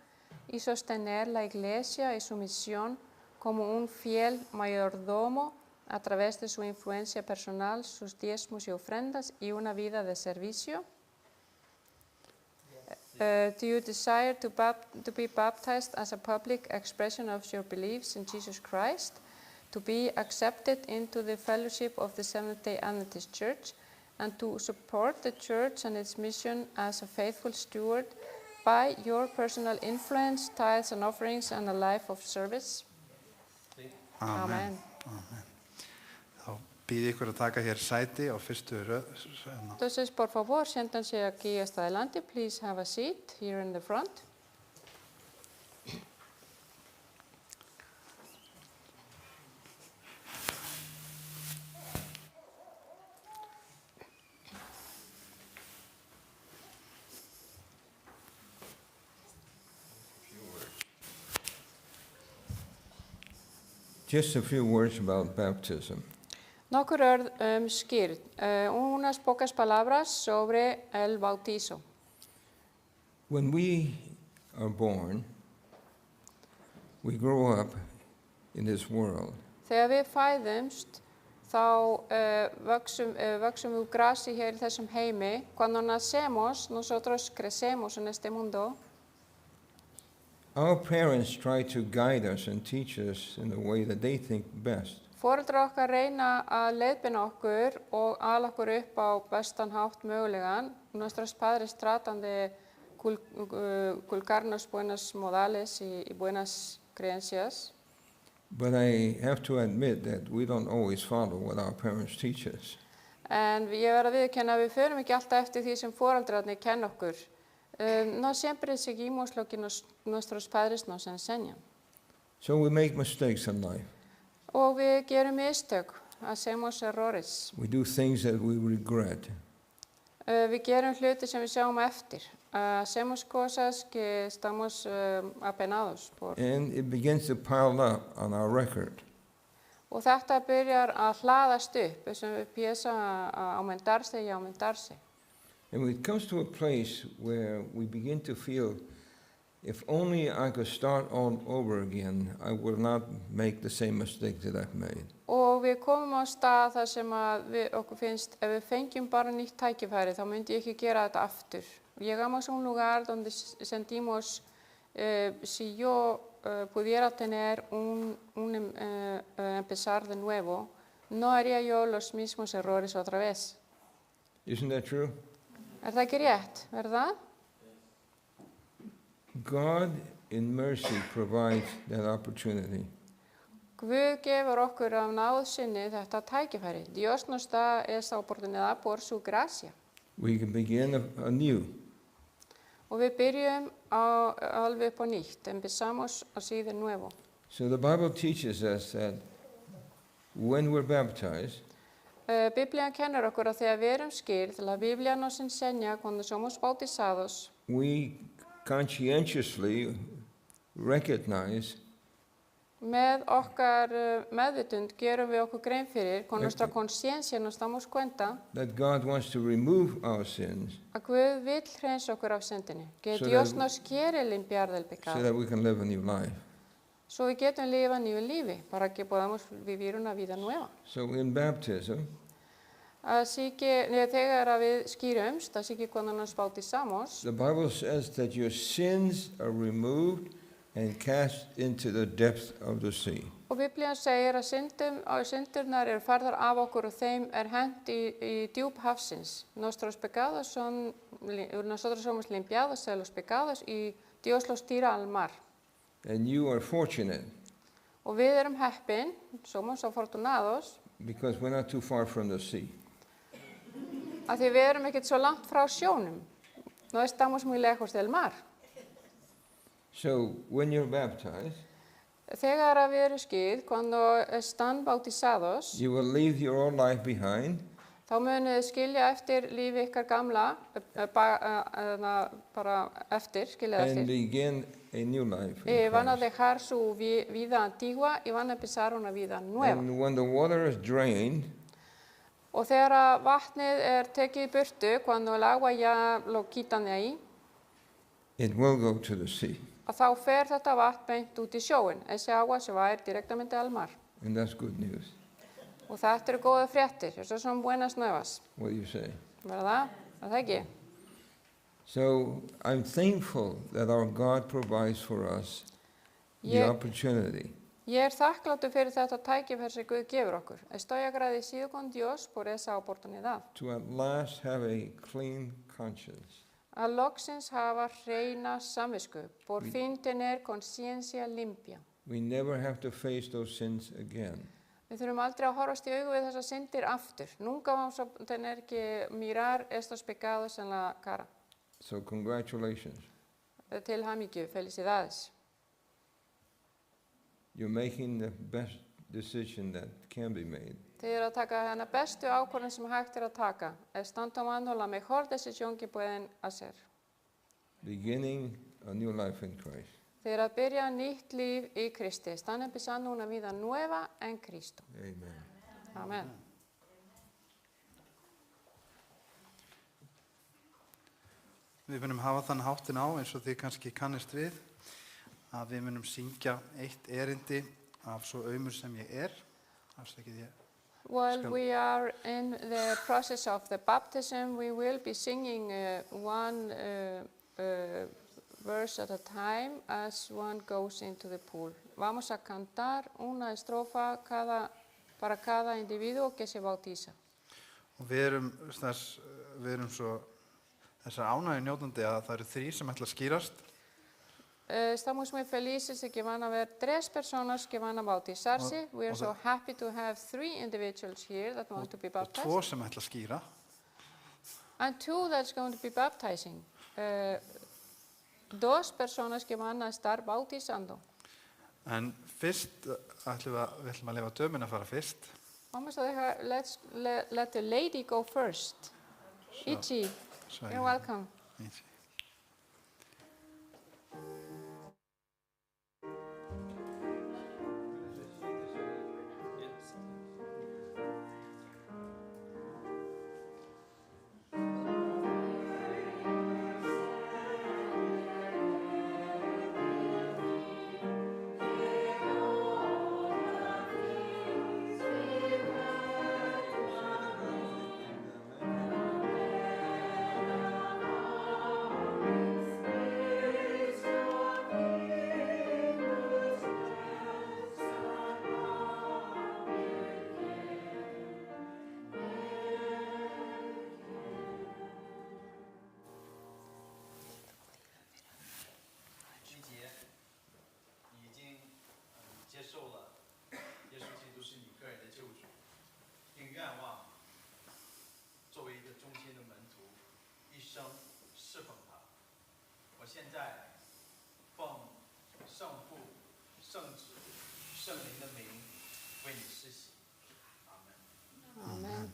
y sostener la Iglesia y su misión como un fiel mayordomo a través de su influencia personal, sus diezmos y ofrendas y una vida de servicio? Do you desire to be baptized as a public expression of your beliefs in Jesus Christ, to be accepted into the fellowship of the Seventh-day Adventist Church, and to support the church and its mission as a faithful steward by your personal influence, tithes and offerings, and a life of service? Amen. Þá býð ég ykkur að taka hér sæti á fyrstu röð. Entonces, por favor, siéntanse aquí hasta adelante. Please have a seat here in the front. Just a few words about baptism. Nokkur orð skýrð. Unas pocas palabras sobre el bautizo. When we are born, we grow up in this world. Þegar við fæðumst, þá vöxum við úr grasi hér í þessum heimi. Cuando nacemos, nosotros crecemos en este mundo. Our parents try to guide us and teach us in the way that they think best. Foreldrar okkar reyna að leiðbeina okkur og ala okkur upp á bestan hátt mögulegan. Nuestros padres tratan de culcarnos buenos modales y buenas creencias. But I have to admit that we don't always follow what our parents teach us. En ég verð að viðurkenna að við förum ekki alltaf eftir því sem foreldrarnir kenna okkur. No siempre seguimos lo que nuestros padres nos enseñan. So we make mistakes in life. Og við gerum mistök, hacemos errores. We do things that we regret. Við gerum hluti sem við sjáum eftir. Hacemos cosas que estamos apenados por. And it begins to pile up on our record. Og þetta byrjar að hlaðast upp, sem empieza a aumentarse y aumentarse. And it comes to a place where we begin to feel, if only I could start all over again, I will not make the same mistake that I've made. Og við komum á stað þar sem okkur finnst, ef við fengjum bara nýtt tækifæri, þá myndi ég ekki gera þetta aftur. Llegamos a un lugar donde sentimos, si yo pudiera tener empezar de nuevo, no haría yo los mismos errores otra vez. Isn't that true? Það ekki rétt, verdad? God in mercy provides that opportunity. Guð gefur okkur af náð sinni þetta tækifæri. Dios nos da esta oportunidad por su gracia. We can begin anew. Og við byrjum alveg upp á nýtt. Empezamos así de nuevo. So the Bible teaches us that when we're baptized, Biblia kennir okkur að þegar við erum skírð, la Biblia nos enseña cuando somos bautizados, we conscientiously recognize með okkar meðvitund gerum við okkur grein fyrir, con nuestra conciencia nos damos cuenta that God wants to remove our sins að Guð vill hreinsa okkur af syndinni, que So Dios that- nos quiere limpiar del so pecado. that we can live a new life. So við getum lifað nýju lífi, para que podamos vivir una vida nueva. So in baptism, Así que þegar að við skýrumst, así que cuando nos bautizamos, the Bible says that your sins are removed and cast into the depth of the sea. og Biblian segir að syndurnar eru færðar af okkur og þeim hent í djúp hafsins. Nosotros somos limpiados de los pecados y Dios los tira al mar. And you are fortunate Og við erum heppin, somos afortunados, because we're not too far from the sea. að því við erum ekkert svo langt frá sjónum. No estamos muy lejos del mar. So when you're baptized, Þegar að við erum skírð, cuando están bautizados, you will leave your old life behind þá munið skilja eftir lífi ykkar gamla, bara eftir, skilja and eftir. begin a new life in Van a Christ. dejar su vida antigua y van a empezar una vida nueva. And when the water is drained, Og þegar að vatnið tekið í burtu, cuando el agua ya lo quitan de ahí, it will go to the sea. að þá fer þetta vatn beint út í sjóin. Ese agua se va a ir directamente al mar. And that's good news. Og þetta eru góða fréttir, esas son buenas nuevas, What do you say? ¿verdad? ¿Es það ekki? So I'm thankful that our God provides for us the Ég, opportunity ég þakkláttur fyrir þetta tækifæri sem Guð gefur okkur. Estoy agradecido con Dios por esa oportunidad. to at last have a clean conscience. Að loksins hafa hreina samvisku. Por fin tener conciencia limpia. We never have to face those sins again. Við þurfum aldrei að horfast í augu við þessar syndir aftur. Nunca vamos a tener que mirar estos pecados en la cara. So congratulations. Til hamingju, felicidades. You're making the best decision that can be made. Þið eru að taka hana bestu ákvörðun sem hægt að taka. Están tomando la mejor decisión que pueden hacer. Beginning a new life in Christ. Þið eru að byrja nýtt líf í Kristi. Están empezando una vida nueva en Cristo. Amen. Amen. Við munum hafa þann háttin á eins og þið kannski kannist við að við munum syngja eitt erindi af svo aumur sem ég er. Afsakið ég. While we are in the process of the baptism, we will be singing one verse at a time as one goes into the pool. Vamos a cantar una estrofa para cada individuo que se bautiza. Og við erum svo þessar ánægju njótandi að það eru 3 sem ætla að skýrast. Estamos muy felices de que van a haber 3 personas que van a bautizarse. We are so happy to have 3 individuals here that want to be Og baptized. 2 sem ætla að skýra. And 2 that's going to be baptizing. 2 personas que van a estar bautizando. En fyrst ætlum við ætlum að leyfa dömuna að fara fyrst. Vamos a dejar, let the lady go first. Ichi, you're welcome. Amen.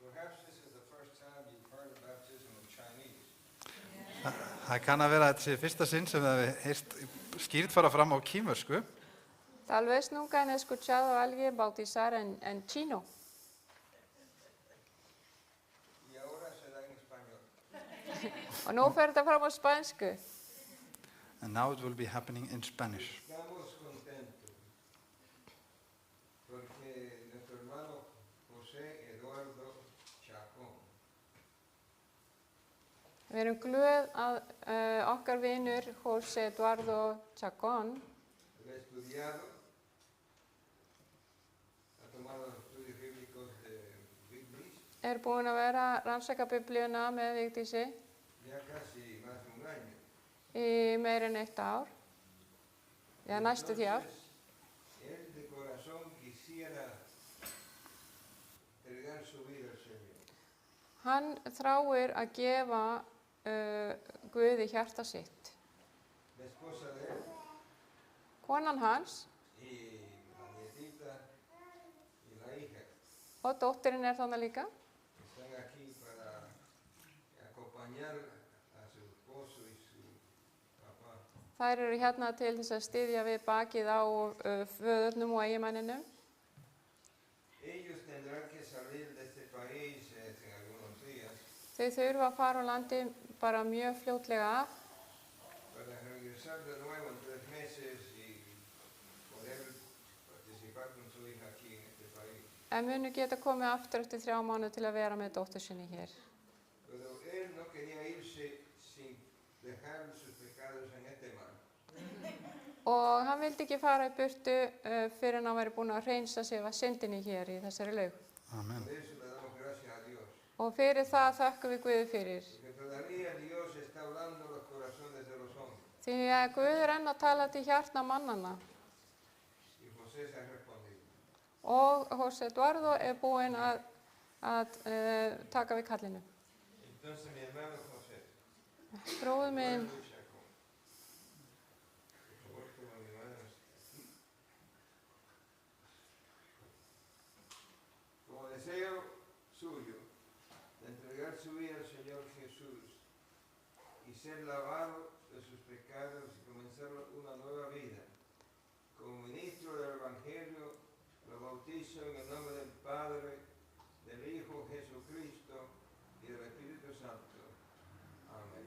Perhaps this is the first time you've heard of baptism in Chinese. Það kann að vera að þetta sé fyrsta sinn sem það við heyrst skýrt fara fram á kínversku. Tal vez nunca han escuchado a alguien bautizar en chino. Y ahora será en español. Og nú fer þetta fram á spænsku. And now it will be happening in Spanish. Estamos contentos porque nuestro hermano José Eduardo Chacón Við erum glöð að okkar vinur José Eduardo Chacón ha estudiado, ha tomado los estudios bíblicos de Vigdis búinn að vera að rannsaka biblíuna með Vigdísi ya casi más de un año. í meira en 1 ár. Já, næstu því ár. Entonces, él de corazón quisiera entregar su vida al Señor. Hann þráir að gefa Guði hjarta sitt. La esposa de él Konan hans y la nietita y la hija og dóttirinn þarna líka. están aquí para acompañar a su esposo y su papá. Þær eru hérna til þess að styðja við bakið á föðurnum og eiginmanninum. Ellos tendrán que salir de este país en algunos días Þau þurfa að fara á landi bara mjög fljótlega af para regresar de nuevo en 3 meses y poder participar con su hija aquí en este país. en munu geta komið aftur eftir 3 mánuð til að vera með dóttur sinni hér. Pero él no quería irse sin dejar sus pecados en este mar. Og hann vildi ekki fara í burtu fyrir en hann væri búinn að hreinsa sig af syndinni hér í þessari laug. Amen. Por eso le damos gracias a Dios. Og fyrir það þökkum við Guði fyrir. Porque todavía Dios está hablando los corazones de los hombres. Því að Guð enn að tala til hjartna mannanna. Y José se ha respondido. Og José Eduardo búinn að taka við kallinu. Entonces mi hermano José, Bróður minn, lucha con. Por favor, toma mi mano aquí. Como deseo suyo de entregar su vida al Señor Jesús y ser lavado de sus pecados y comenzar una nueva vida. Como ministro del Evangelio, lo bautizo en el nombre del Padre, del Hijo Jesucristo y del Espíritu Santo. Amén.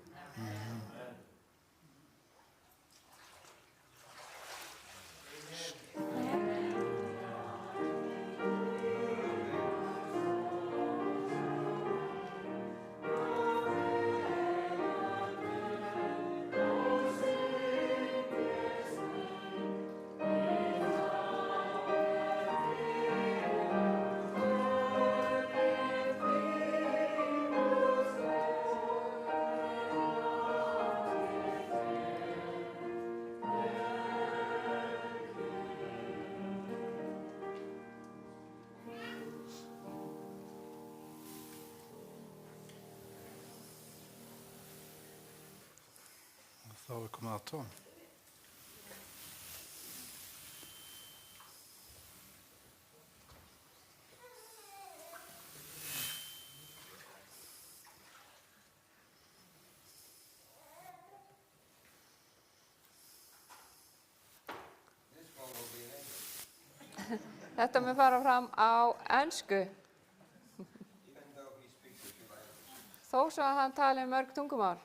Þá er komið að Tom. This one will be in English, þetta mun fara fram á ensku. even though he speaks a few languages. Þó svo að hann tali mörg tungumál.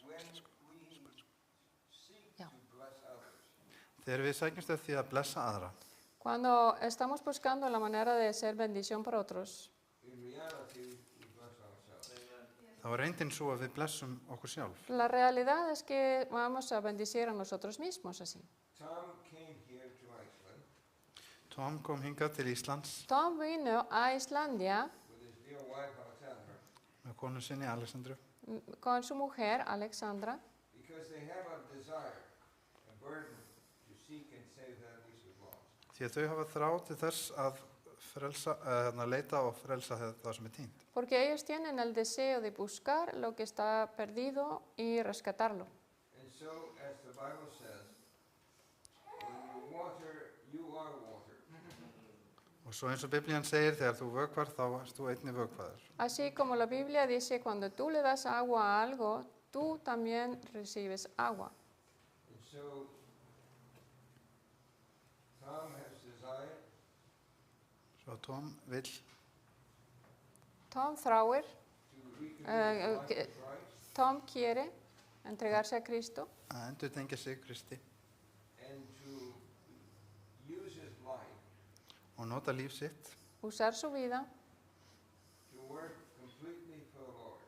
When we seek Yeah. to bless others, Þegar við sækjumst eftir því að blessa aðra, Cuando estamos buscando la manera de ser bendición para otros, in reality we bless ourselves. þá er reyndin svo að við blessum okkur sjálf. la realidad es que vamos a bendecir a nosotros mismos así. Tom came here to Iceland Tom kom hingað til Íslands Tom vino a Islandia with his dear wife Alexandra með konu sinni Alexandru con su mujer Alexandra because they have a desire, a burden to seek and save that which is lost. því að þau hafa þrá til þess að leita og frelsa það sem er týnt. porque ellos tienen el deseo de buscar lo que está perdido y rescatarlo. And so, as the Bible says, when you water, you are water. Og svo eins og Biblían segir, þegar þú vökvar, þá erst þú einnig vökvaður. Así como la Biblia dice, cuando tú le das agua a algo, tú también recibes agua. And so, Tom has desire Svo Tom vill Tom þráir, to recommit his life okay. to Christ Tom quiere entregarse a Cristo að endurtengja sig Kristi and to use his life og nota líf sitt usar su vida to work completely for the Lord.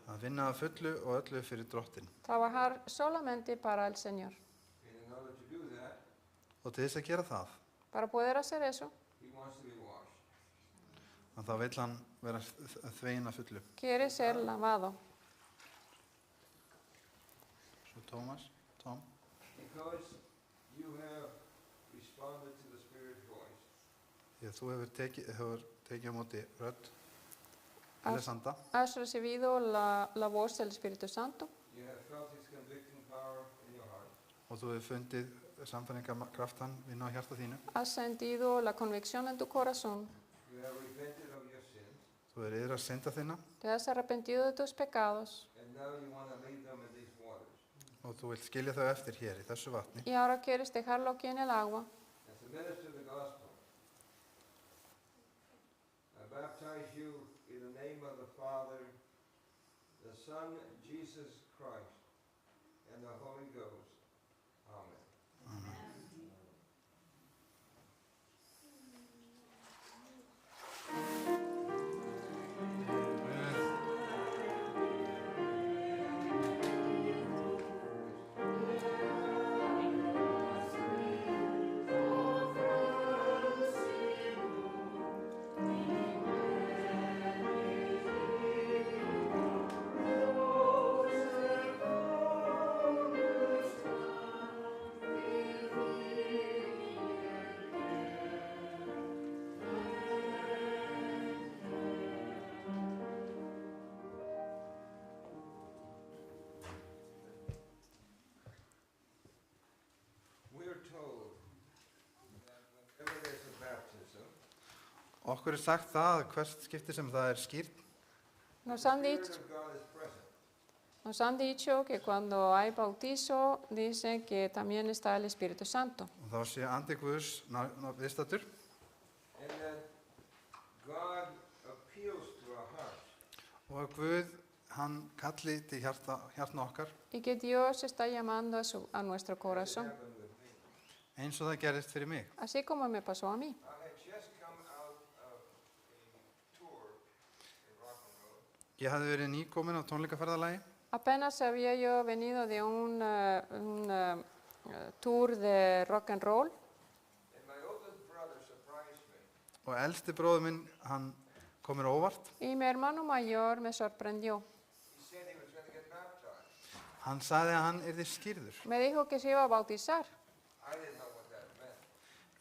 að vinna að fullu og öllu fyrir drottin. trabajar solamente para el Señor. And in order to do that, Og til þess að gera það, Para poder hacer eso, he wants to be washed. að þá vill hann vera þveginn að fullu. quiere ser lavado. Svo Tom. Because you have responded to the Spirit's voice. Því að þú hefur tekið á móti rödd As- lesanda Has recibido la voz del Espíritu Santo You have felt his convicting power in your heart. og þú hefur fundið sannfæringarkraftan vinna á hjarta þínu. has sentido la convicción en tu corazón, You have repented of your sins. Þú hefur yfir að synda þína te has arrepentido de tus pecados And now you want to leave them in these waters. og þú vilt skilja þau eftir hér í þessu vatni. y ahora quieres dejarlo aquí en el agua. And to minister the gospel. I baptize you in the name of the Father, the Son, Jesus Christ, and the Holy Ghost. Amen. We're told that whenever there's a baptism, Okkur er sagt það að hvert skipti sem það er skýrt, Nos the han Spirit dicho, of God is present. nos han dicho que cuando hay bautizo, dicen que también está el Espíritu Santo. og þá sé andi Guðs viðstaddur And that God appeals to our hearts. og að Guð, hann kalli til hjartna okkar Y que Dios está llamando a nuestro It corazón, happened with me. eins og það gerist fyrir mig. así como me pasó a mí. I had just come out of a tour in rock and roll. Ég hafði verið nýkomin á tónleikaferðalagi Apenas había yo venido de un tour de rock and roll And my oldest brother surprised me. og elsti bróður minn, hann kom mér á óvart. y mi hermano mayor me sorprendió. He said he was going to get baptized. Hann sagði að hann yrði skírður. Me dijo que se iba a bautizar. I didn't know what that meant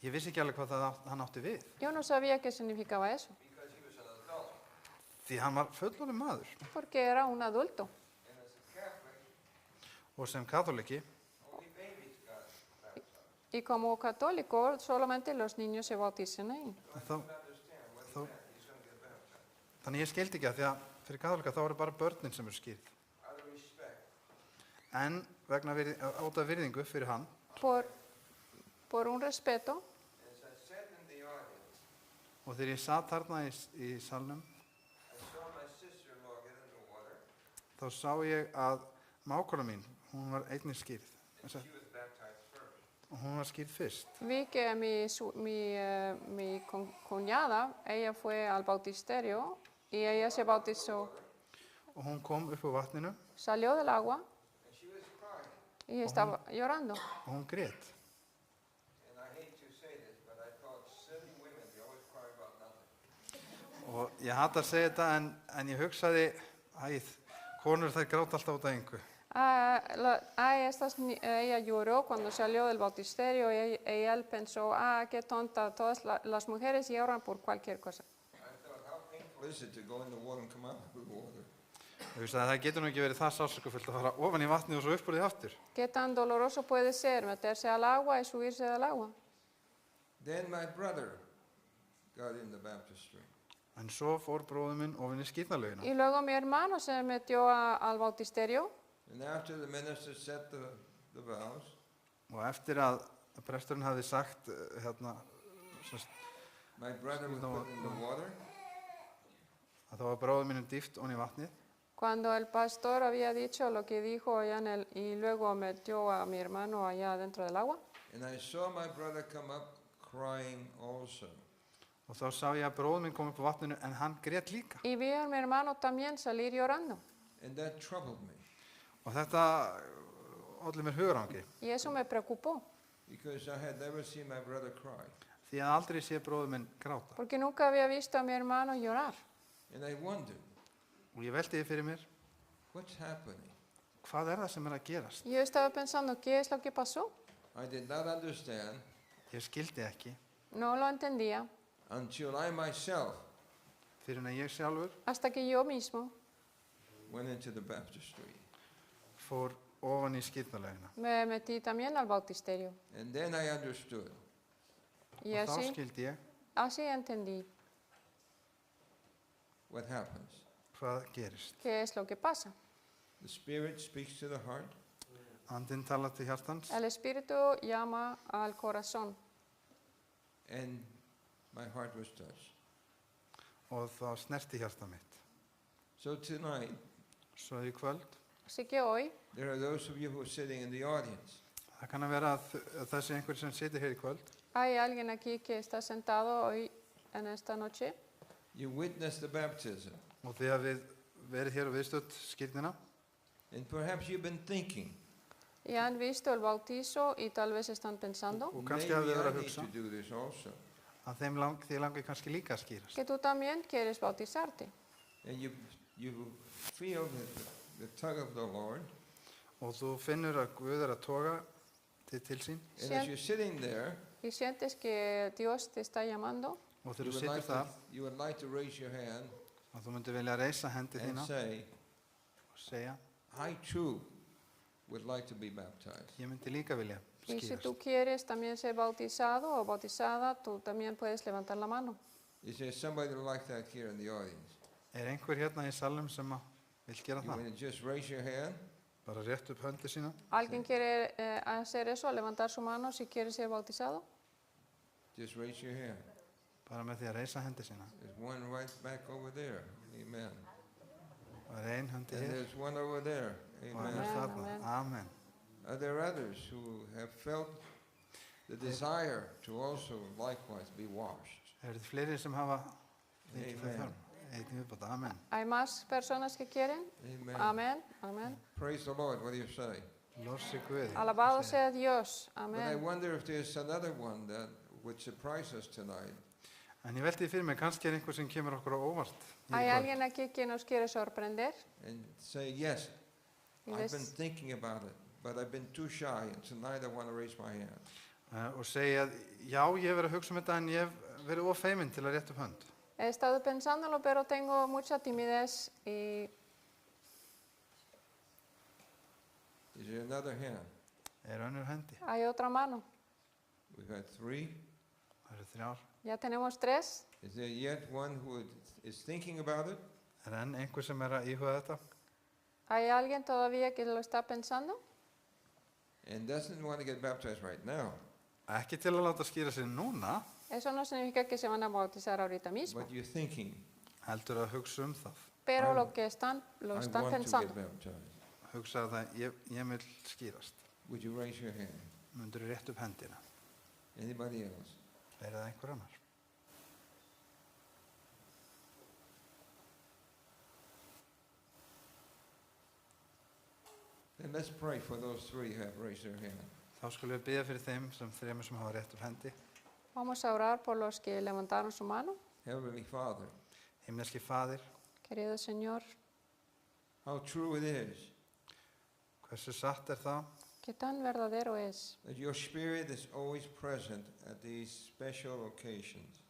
Ég vissi ekki alveg hvað hann átti við, Yo no sabía qué significaba eso, because he was an adult. því hann var fullorðinn maður porque era un adulto. And as a Catholic, og sem katholiki only babies got baptized. Y como católico, solamente los niños se bautizan ahí. þá, I understand what he þá, meant. He's going to get baptized. þannig ég skildi ekki að því að fyrir katholika þá eru bara börnin sem eru skýrð. Out of respect. En vegna át af virðingu fyrir hann Por un respeto, As I sat in the audience, og þegar ég satt þarna í salnum I saw my sister-in-law get in the water. þá sá ég að mákona mín, hún var einnig skýrð And she was baptized first. Oh. og hún var skýrð fyrst. vi que mi cuñada, ella fue al bautisterio y ella se bautizó, Og hún kom upp úr vatninu salió del agua And she was crying. y estaba llorando. og hún grét. And I hate to say this, but I thought silly women, they always cry about nothing. Og ég hata að segja þetta en ég hugsaði, konur þær gráta alltaf út af engu. Ella lloró cuando salió del bautisterio y él pensó, qué tonta, todas las mujeres lloran por cualquier cosa. I thought, how painful is it to go in the water and come out of the water? Ég hugsaði að það getur nú ekki verið það sársaukafullt að fara ofan í vatnið og svo upp úr því aftur. ¿Qué tan doloroso puede ser meterse al agua y subirse del agua? Then my brother got in the baptistry. En svo fór bróður minn ofan í skírnarlaugina. Y luego mi hermano se metió al bautisterio And after the minister said the vows, Og eftir að presturinn hafði sagt, my brother was put in the water. að þá var bróður minn dýft ofan í vatnið. cuando el pastor había dicho lo que dijo allá y luego metió a mi hermano allá dentro del agua. And I saw my brother come up crying also. Og þá sá ég að bróður minn kom upp á vatninu en hann grét líka. Y vi a mi hermano también salir llorando. And that troubled me Og þetta olli mér hugarangi, Y eso me preocupó, because I had never seen my brother cry. því að aldrei sé bróður minn gráta. porque nunca había visto a mi hermano llorar. And I wondered, Og ég velti því fyrir mér, what's happening? hvað er það sem er að gerast? Yo estaba pensando, ¿qué es lo que pasó? I did not understand Ég skildi ekki No lo entendía until I myself fyrir en að ég sjálfur hasta que yo mismo went into the baptistry. fór ofan í skírnarlaugina. me metí también al bautisterio. And then I understood Y Og þá así, skildi ég así entendí what happens. hvað gerist. qué es lo que pasa. The Spirit speaks to the heart, Andinn talar til hjartans El Espíritu llama al corazón and my heart was touched. og þá snerti hjarta mitt. So tonight, Svo í kvöld, Así que hoy there are those of you who are sitting in the audience. það kann að vera að það sé einhver sem situr hér í kvöld. hay alguien aquí que está sentado hoy en esta noche You witnessed the baptism, Og því að við verið hér og viðstödd skírnina and perhaps you've been thinking, y han visto el bautizo y tal vez están pensando og maybe kannski hafið þið verið I að need hugsa to do this also. að þið langi kannski líka að skýrast. que tú también quieres bautizarte. And you feel the tug of the Lord, Og þú finnur að Guð er að toga þið til sín and as you're sitting there, Y sientes que Dios te está llamando og þegar you þú would, situr like þar to, you would like to raise your hand og þú myndir vilja reisa hendi and þína say, og segja, I too would like to be baptized. ég myndi líka vilja y si tú skýrast. quieres también ser bautizado o bautizada, tú también puedes levantar la mano. Is there somebody like that here in the audience? Er einhver hérna í salnum sem vil gera You það? want to just raise your hand? Bara rétt upp höndi sína. ¿Alguien quiere hacer eso, levantar su mano si quiere ser bautizado? Just raise your hand. Bara með því að reisa hendi sína. There's one right back over there. Amen. Það er ein hendi And hér there's one over there. og Amen. önnur Amen, þarna. amen. Amen. Are there others who have felt the desire to also likewise be washed? Er þið fleiri sem hafa fengið það Amen. þörf? Einnig viðbót. Amen. ¿Hay más personas que quieren? Amen. Amén, amén. Praise the Lord. What do you say? Lorsi Guði. Alabado sea Dios, But I amén. wonder if there's another one that would surprise us tonight. En ég velti því fyrir mig, kannski er einhver sem kemur okkur á óvart. hér í ¿Hay kvöld. alguien aquí que nos quiere sorprender? And say, yes, Y I've been des- thinking about it, but I've been too shy, and tonight I want to raise my hand. Og segja, já, ég hef verið að hugsa um þetta en ég hef verið of feiminn til að rétta upp hönd. He estado pensándolo, pero tengo mucha timidez y Is there another hand? Er önnur hendi. hay otra mano. We've had three. Það eru þrjár. Ya tenemos tres. Is there yet one who is thinking about it? Er enn einhver sem er að íhuga þetta? ¿Hay alguien todavía que lo está pensando? And doesn't want to get baptized right now, Ekki til að láta skýra sig núna, Eso no significa que se van a bautizar ahorita mismo, but you're thinking, heldur að hugsa um það. pero I- lo están I want to pensando. get baptized. Hugsa það, ég vil skýrast. Would you raise your hand? Mundur rétt upp hendina. Anybody else? Er það einhver annar? Then let's pray for those three who have raised their hand. Þá skulum við biðja fyrir þeim þremur sem hafa rétt upp hendi. Vamos a orar por los que levantaron su mano. Heavenly Father, Himneski Faðir, Querido Señor, how true it is hversu satt er það qué tan verdadero es that your Spirit is always present at these special occasions.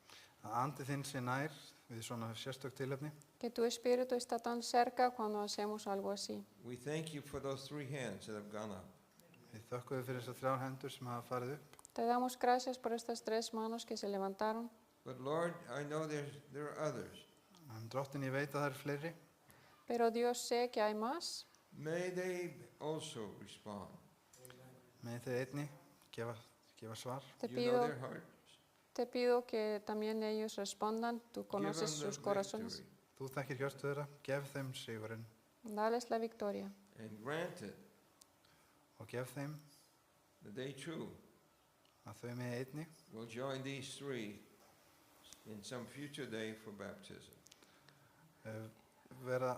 að andi þinn sé nær við svona sérstök tilefni. que tu Espíritu está tan cerca cuando hacemos algo así. We thank you for those three hands that have gone up. Við þökkum við fyrir þessar þrjár hendur sem hafa farið upp. Te damos gracias por estas tres manos que se levantaron, But Lord, I know there are others. En drottin, ég veit að það eru fleiri. pero Dios sé que hay más. May they also respond. Með þeir einni gefa svar. Te You know pido, their hearts. te pido que también ellos respondan. Tú Give conoces them sus the corazones. victory Þú þekkir hjörtu þeirra, gef þeim sigurinn Dales la victoria. and grant it og gef þeim that they too að þau með einni will join these three in some future day for baptism. vera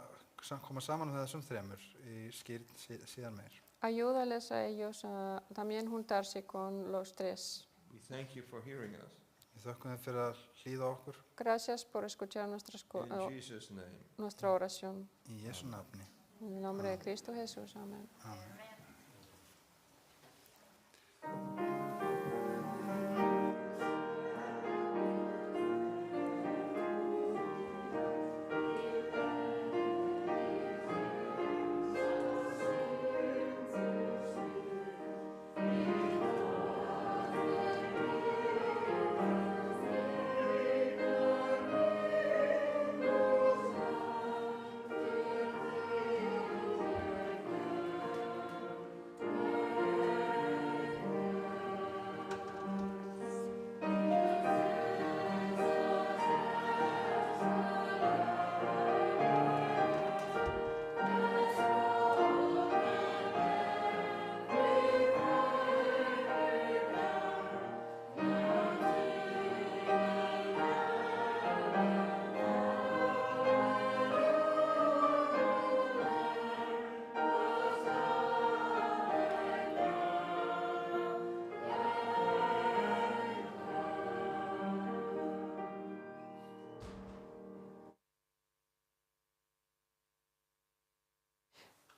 koma saman með þessum þremur í skýrt síðan meir. Ayúdales a ellos a también juntarse con los tres. We thank you for hearing us. Við þökkum þeim fyrir að hlýða okkur Gracias por escuchar In Jesus' name. nuestra oración. í Jesú nafni. En el nombre de Cristo Jesús. Amén. Amen.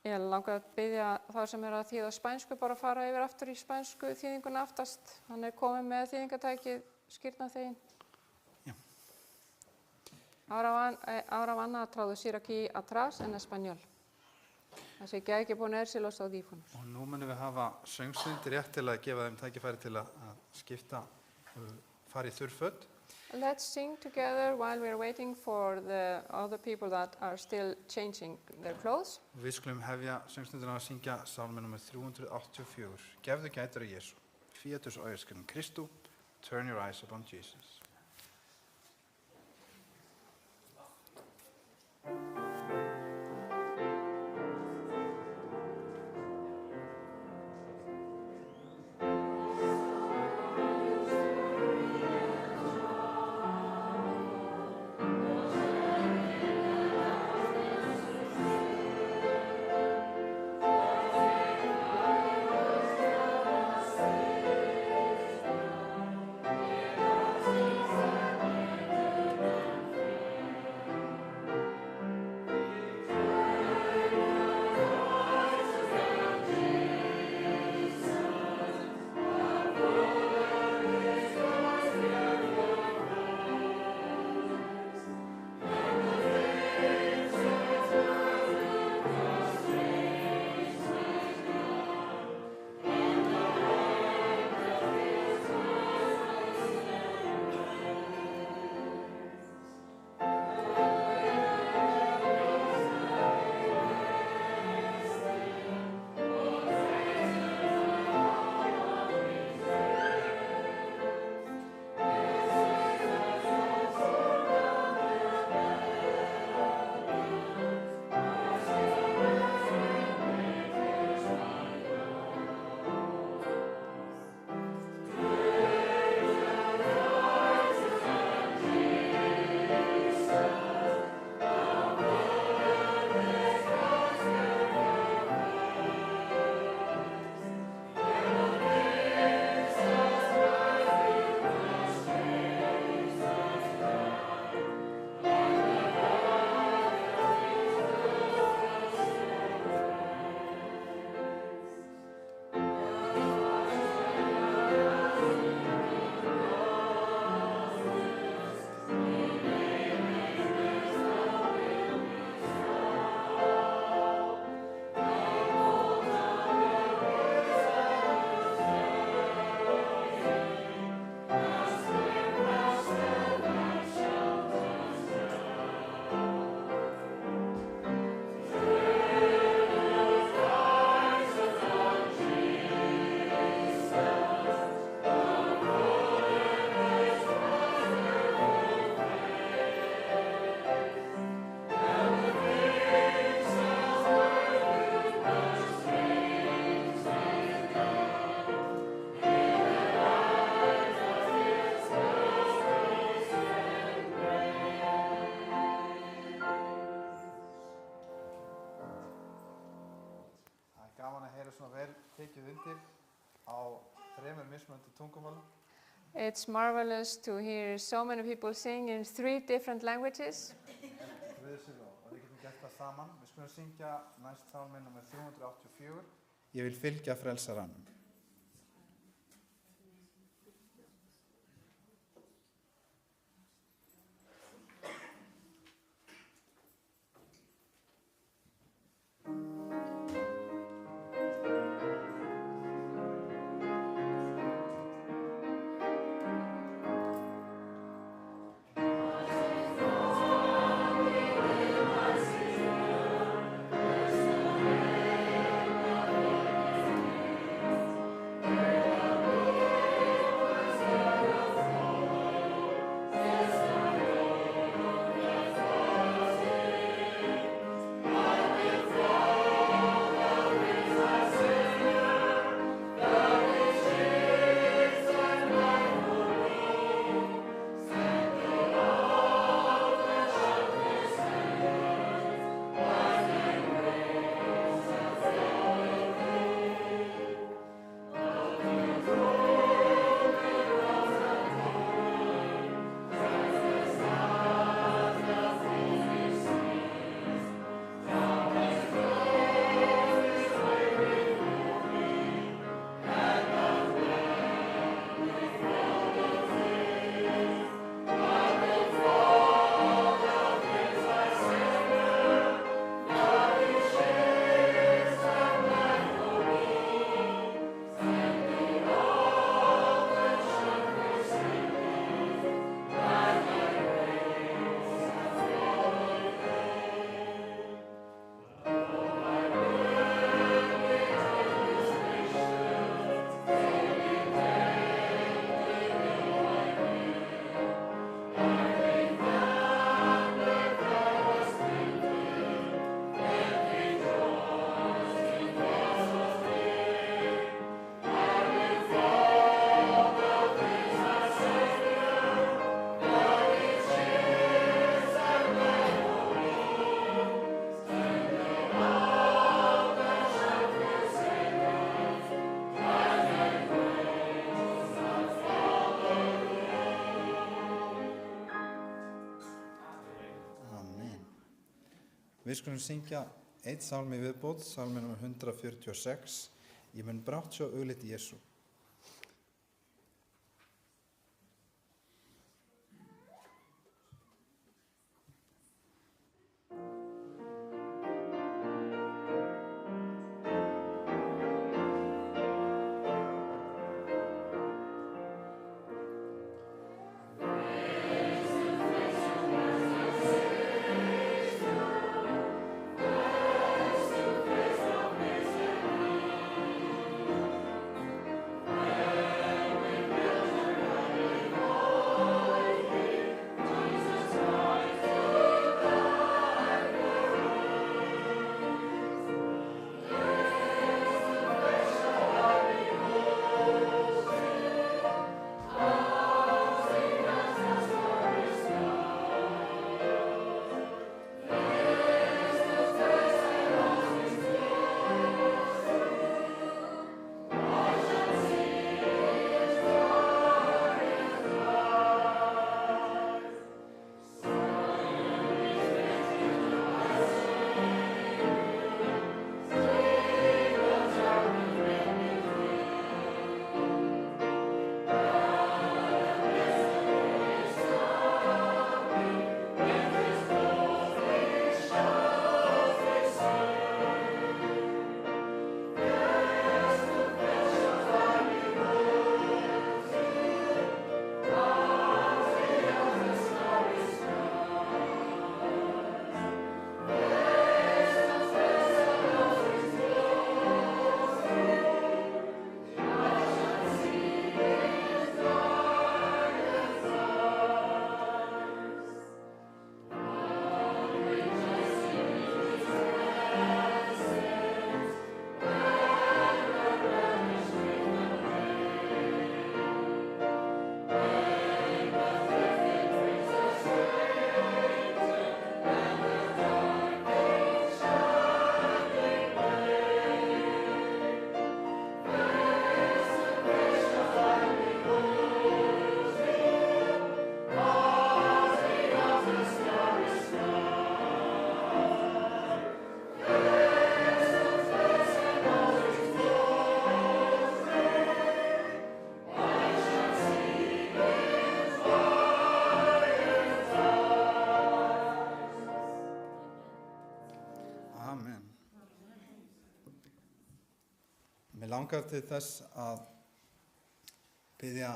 Ég langar að biðja þá sem eru að þýða spænsku bara að fara yfir aftur í spænsku þýðinguna aftast. Hann er komið með þýðingatækið skírnaþegin. Ja. Ahora van a traducir aquí atrás en español. Así que hay que ponerse los audífonos. Og nú munum við hafa söngstundir rétt til að gefa þeim tækifæri til að skipta, fara í þurrföt. Let's sing together while we're waiting for the other people that are still changing their clothes. Við skulum hefja söngstundina að syngja sálmi nr. 384. Gefðu gætur á Jesú. Fíatus auðskilum Kristu. Turn your eyes upon Jesus. Amen. er svona vel tekið undir á 3 mismunandi tungumálum. It's marvelous to hear so many people sing in 3 different languages. Guði sé lóf. Og við getum gert það saman. Við skulum syngja næst sálminn nummer 384. Ég vil fylgja frelsaranum. Við skulum syngja eitt sálmi viðbót, sálmi nr. 146. Ég mun brátt sjá augliti Jesú. langar til þess að biðja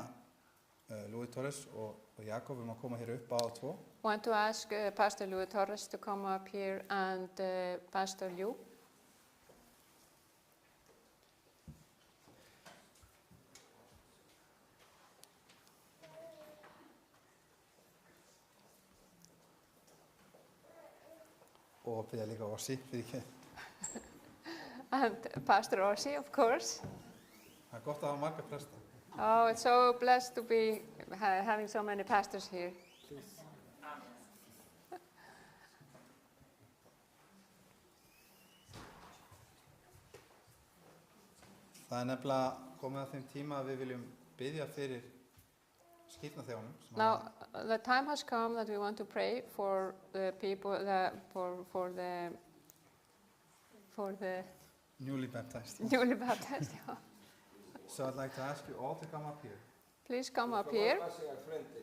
Louis Torres og Jakob að koma hér upp á 2. Want to ask Pastor Louis Torres to come up here and Pastor Liu. Og biðja líka Ossi fyrir ekki. And Pastor Orsi, of course. Það gott að hafa marga presta. Oh, it's so blessed to be having so many pastors here. Það nefnilega komið að þeim tíma að við viljum biðja fyrir skírnaþjónum. Now, the time has come that we want to pray for the people, for the Newly baptized. newly baptized. So I'd like to ask you all to come up here. Please come up here. Pasen al frente.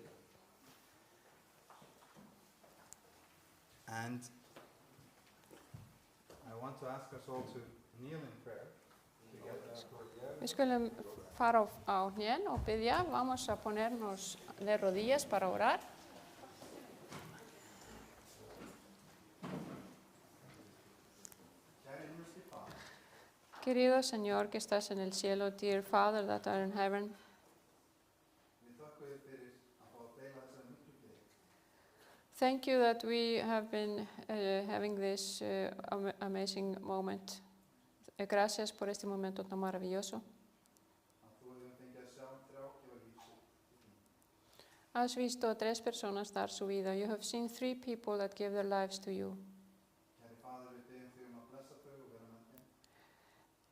And I want to ask us all to kneel in prayer together. Vi skulum fara á hnén og biðja. Vamos a ponernos de rodillas para orar. Querido Señor que estás en el cielo, dear Father that are in heaven, Við þakka þér fyrir að fá að deila þessari miklu gleði. thank you that we have been having this amazing moment. Gracias por este momento tan maravilloso. Að þú hefur fengið að sjá þrjá lífsins. Has visto a 3 personas dar su vida. You have seen 3 people that gave their lives to you. Kæri Faðir, við biðjum þig að blessa þau og vera með þeim.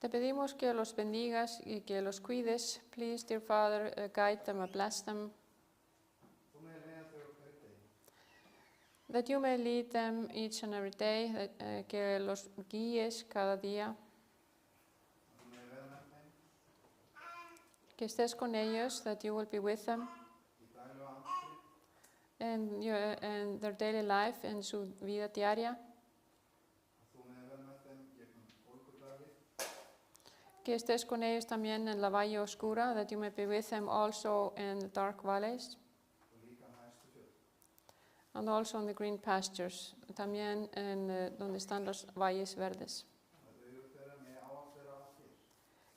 Te pedimos que los bendigas y que los cuides. Please, dear Father, guide them and bless them. Þú með leiða þau á hverju degi. That you may lead them each and every day. Que los guíes cada día. Þú með vera með þeim Que estés con ellos. That you will be with them í daglegu andri. in their daily life, en su vida diaria. Þú með vera með þeim gegnum ólgudagi. Que estés con ellos también en la valle oscura. That you may be with them also in the dark valleys. Og líka hæstu fjöld. And also on the green pastures, también en donde están los valles verdes. Að augu þeirra megi ávallt vera á þér.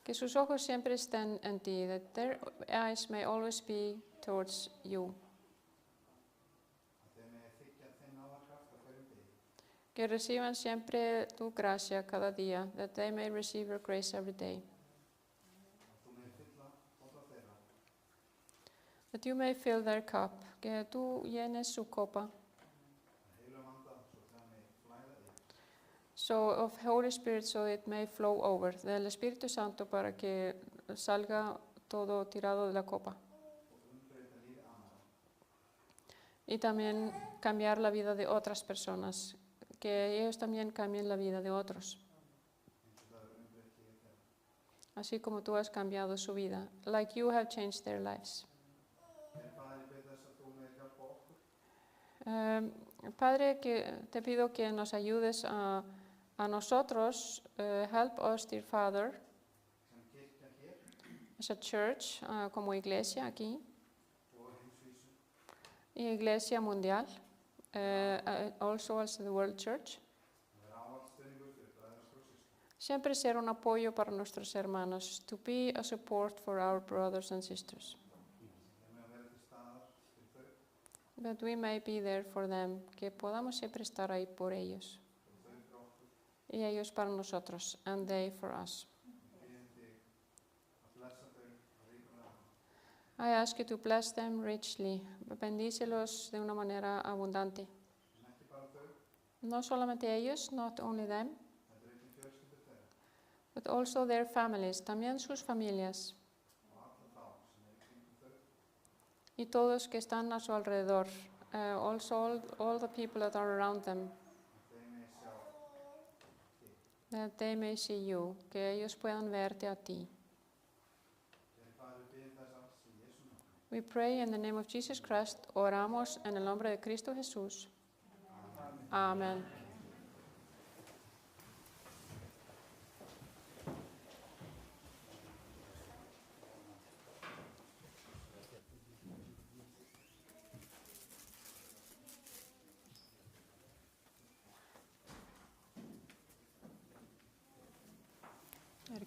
Que sus ojos siempre estén en ti, that their eyes may always be towards you. Að þeir megi þiggja þinn náðarkraft á hverjum degi. Que reciban siempre tu gracia cada día, that they may receive your grace every day. Að þú megi fylla potta þeirra. That you may fill their cup, que tú llenes su copa. Að heilum anda svo það megi flæða yfir. So of Holy Spirit, so it may flow over. Del Espíritu Santo para que salga todo tirado de la copa. Og umbreyta lífi annarra. Y también cambiar la vida de otras personas. Que ellos también cambien la vida de otros. Eins og það er umbreytt lífi þeirra. Así como tú has cambiado su vida. Like you have changed their lives. Kæri Faðir, ég bið þess að þú megi hjálpa okkur. Padre, que te pido que nos ayudes a nosotros. Help us, dear Father, Sem kirkja hér as a church, como iglesia aquí. og á heimsvísu. Y iglesia mundial. Also as the World Church. Að vera ávallt stuðningur fyrir bræður og systur. Siempre ser un apoyo para nuestros hermanos. To be a support for our brothers and sisters. Ég megi vera til staðar fyrir þau That we may be there for them. Que podamos siempre estar ahí por ellos. og þau fyrir okkur. Y ellos para nosotros. And they for us. Við biðjum þig að blessa þau á ríkum nátt. I ask you to bless them richly. Bendícelos de una manera abundante. En ekki bara þau, No solamente ellos, not only them, heldur einnig fjölskyldur þeirra but also their families, también sus familias. og alla þá sem eru í kringum þau. Y todos que están a su alrededor. Also all the people that are around them. Að þeir megi sjá þig. That they may see you. Que ellos puedan verte a ti. Kæri Faðir, við biðjum þess alls í Jesú nafni. We pray in the name of Jesus Christ. Oramos en el nombre de Cristo Jesús. Amen.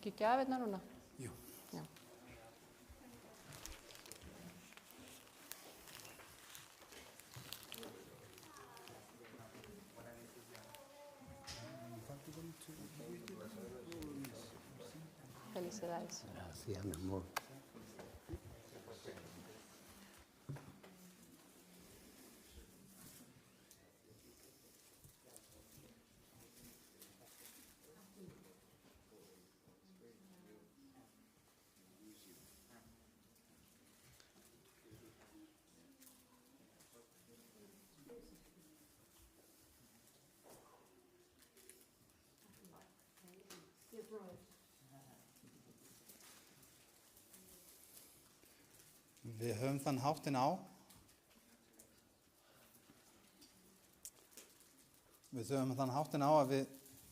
ekki gjafirna núna? Jú. Já. Felicidades. Gracias, mi amor. Við höfum þann háttinn á. Við höfum þann háttinn á að við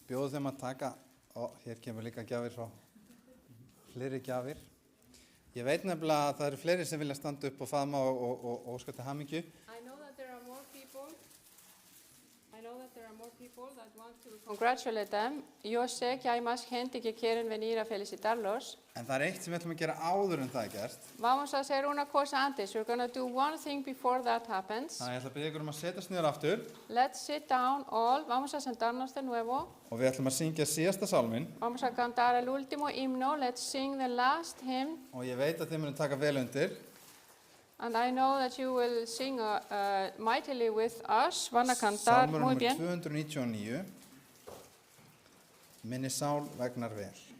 bjóðum þeim að taka, hér kemur líka gjafir frá fleiri gjafir. Ég veit nefnilega að það eru fleiri sem vilja standa upp og faðma og óska til hamingju. I know that there are more people that want to congratulate them. Eu sei que há mais gente que querem venir a felicitarlos. En það er eitt sem við ætlum að gera áður en það er gert. Vamos a hacer una cosa antes. We're going to do one thing before that happens. Þannig ég ætla að byrja ykkur að setjast niður aftur Let's sit down all. Vamos a sentarnos de nuevo. og við ætlum að syngja síðasta sálminn Vamos a cantar el último himno. Let's sing the last hymn. og ég veit að þið munum taka vel undir. And I know that you will sing mightily with us. Van a cantar Sálmur muy nr. bien. 299. Minni sál vegnar vel.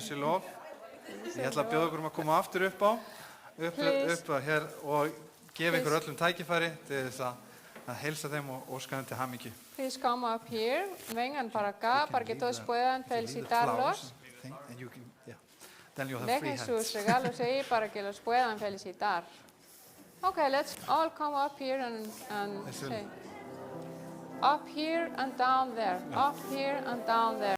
Love. Ég ætla að bjóða okkur að koma aftur upp hér og gefa ykkur öllum tækifæri til þess að heilsa þeim og óska þeim til hamingju. Please come up here. Vengan para acá para que todos puedan felicitarlos. And you can, yeah. Then you'll have free Dejen hands. sus regalos ahí para que los puedan felicitar. Okay, let's all come up here and say, up here and down there, up here and down there.